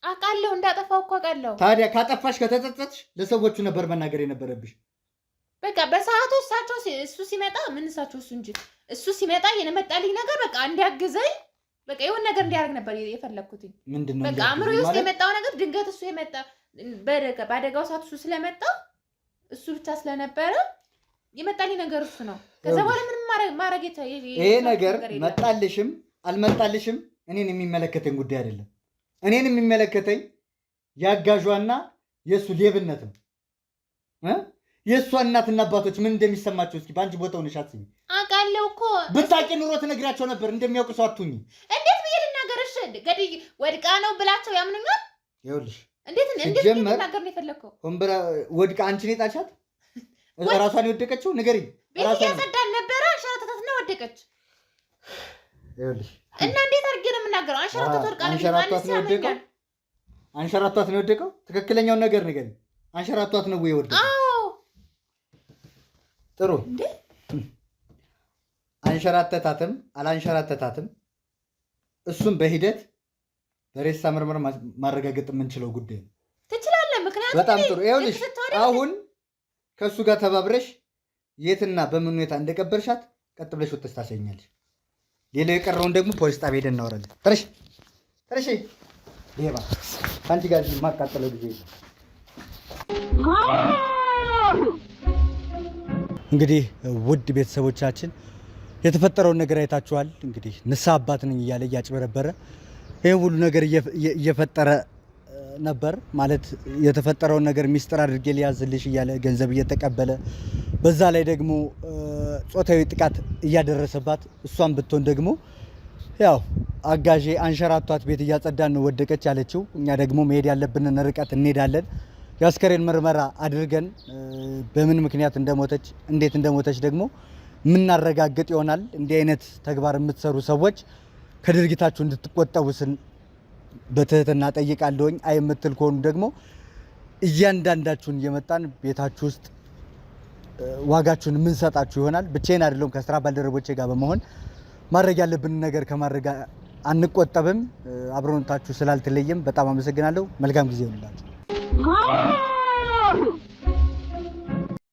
Speaker 3: አውቃለሁ እንዳጠፋው እኮ አውቃለሁ።
Speaker 1: ታዲያ ካጠፋሽ ከተጸጸትሽ ለሰዎቹ ነበር መናገር የነበረብሽ።
Speaker 3: በቃ በሰዓቱ እሱ ሲመጣ ምን እሳቸው እሱ እንጂ እሱ ሲመጣ የመጣልኝ ነገር በቃ እንዲያግዘኝ በቃ የሆነ ነገር እንዲያደርግ ነበር የፈለኩት።
Speaker 1: ምንድነው
Speaker 3: በቃ አእምሮዬ ውስጥ የመጣው ነገር ድንገት እሱ የመጣ በአደጋው ሰዓት እሱ ስለመጣ እሱ ብቻ ስለነበረ የመጣልኝ ነገር እሱ ነው። ከዛ በኋላ ምንም ማድረግ
Speaker 1: ይሄ ነገር መጣልሽም አልመጣልሽም እኔን የሚመለከተኝ ጉዳይ አይደለም። እኔን የሚመለከተኝ ያጋዧና የእሱ ሌብነት ነው። የእሷ እናትና አባቶች ምን እንደሚሰማቸው እስኪ በአንቺ ቦታ ሆነሽ አስቢ።
Speaker 3: አውቃለሁ እኮ
Speaker 1: ብታውቂ ኑሮ ትነግራቸው ነበር። እንደሚያውቅ ሰው አትሁኝ።
Speaker 3: እንዴት ብዬ ልናገርሽ? ገዲ ወድቃ ነው ብላቸው ያምኑኛል?
Speaker 1: ይኸውልሽ
Speaker 3: እንዴት ልናገር ነው የፈለግከው?
Speaker 1: ወንበራ ወድቃ አንቺ ነው የጣልሻት? ራሷን የወደቀችው ንገሪኝ።
Speaker 3: ቤት እያጸዳን ነበረ አንሸራተታት ነው ወደቀች።
Speaker 1: ይኸውልሽ
Speaker 3: እና እንዴት አድርጌ ነው የምናገረው? አንሸራተት ወድቃ ነው
Speaker 1: የወደቀው። አንሸራቷት ነው የወደቀው። ትክክለኛውን ነገር ንገሪኝ። አንሸራቷት ነው ወይ የወደቀው?
Speaker 3: አዎ
Speaker 1: ጥሩ እንዴ አንሸራተታትም አላንሸራተታትም እሱም በሂደት በሬሳ ምርመራ ማረጋገጥ የምንችለው ጉዳይ ነው።
Speaker 3: ትችላለህ። ምክንያቱም
Speaker 1: በጣም ጥሩ። ይኸውልሽ አሁን ከእሱ ጋር ተባብረሽ የትና በምን ሁኔታ እንደቀበርሻት ቀጥ ብለሽ ወጥተሽ ታሳይኛለሽ። ሌላው የቀረውን ደግሞ ፖሊስ ጣቢያ ሄደን እናወራለን። ተረሽ ሌባ ከአንቺ ጋር የማቃጠለው ጊዜ እንግዲህ ውድ ቤተሰቦቻችን የተፈጠረውን ነገር አይታችኋል። እንግዲህ ንስሐ አባት ነኝ እያለ እያጭበረበረ ይህ ሁሉ ነገር እየፈጠረ ነበር ማለት የተፈጠረውን ነገር ሚስጥር አድርጌ ሊያዝልሽ እያለ ገንዘብ እየተቀበለ በዛ ላይ ደግሞ ጾታዊ ጥቃት እያደረሰባት እሷን ብትሆን ደግሞ ያው አጋዤ አንሸራቷት ቤት እያጸዳን ነው ወደቀች ያለችው። እኛ ደግሞ መሄድ ያለብንን ርቀት እንሄዳለን። የአስከሬን ምርመራ አድርገን በምን ምክንያት እንደሞተች እንዴት እንደሞተች ደግሞ የምናረጋግጥ ይሆናል። እንዲህ አይነት ተግባር የምትሰሩ ሰዎች ከድርጊታችሁ እንድትቆጠቡ ስን በትህትና ጠይቃለሁኝ። አይ የምትል ከሆኑ ደግሞ እያንዳንዳችሁን እየመጣን ቤታችሁ ውስጥ ዋጋችሁን የምንሰጣችሁ ይሆናል። ብቻዬን አይደለሁም፣ ከስራ ባልደረቦቼ ጋር በመሆን ማድረግ ያለብን ነገር ከማድረግ አንቆጠብም። አብሮነታችሁ ስላልተለየም በጣም አመሰግናለሁ። መልካም ጊዜ ይሁንላችሁ።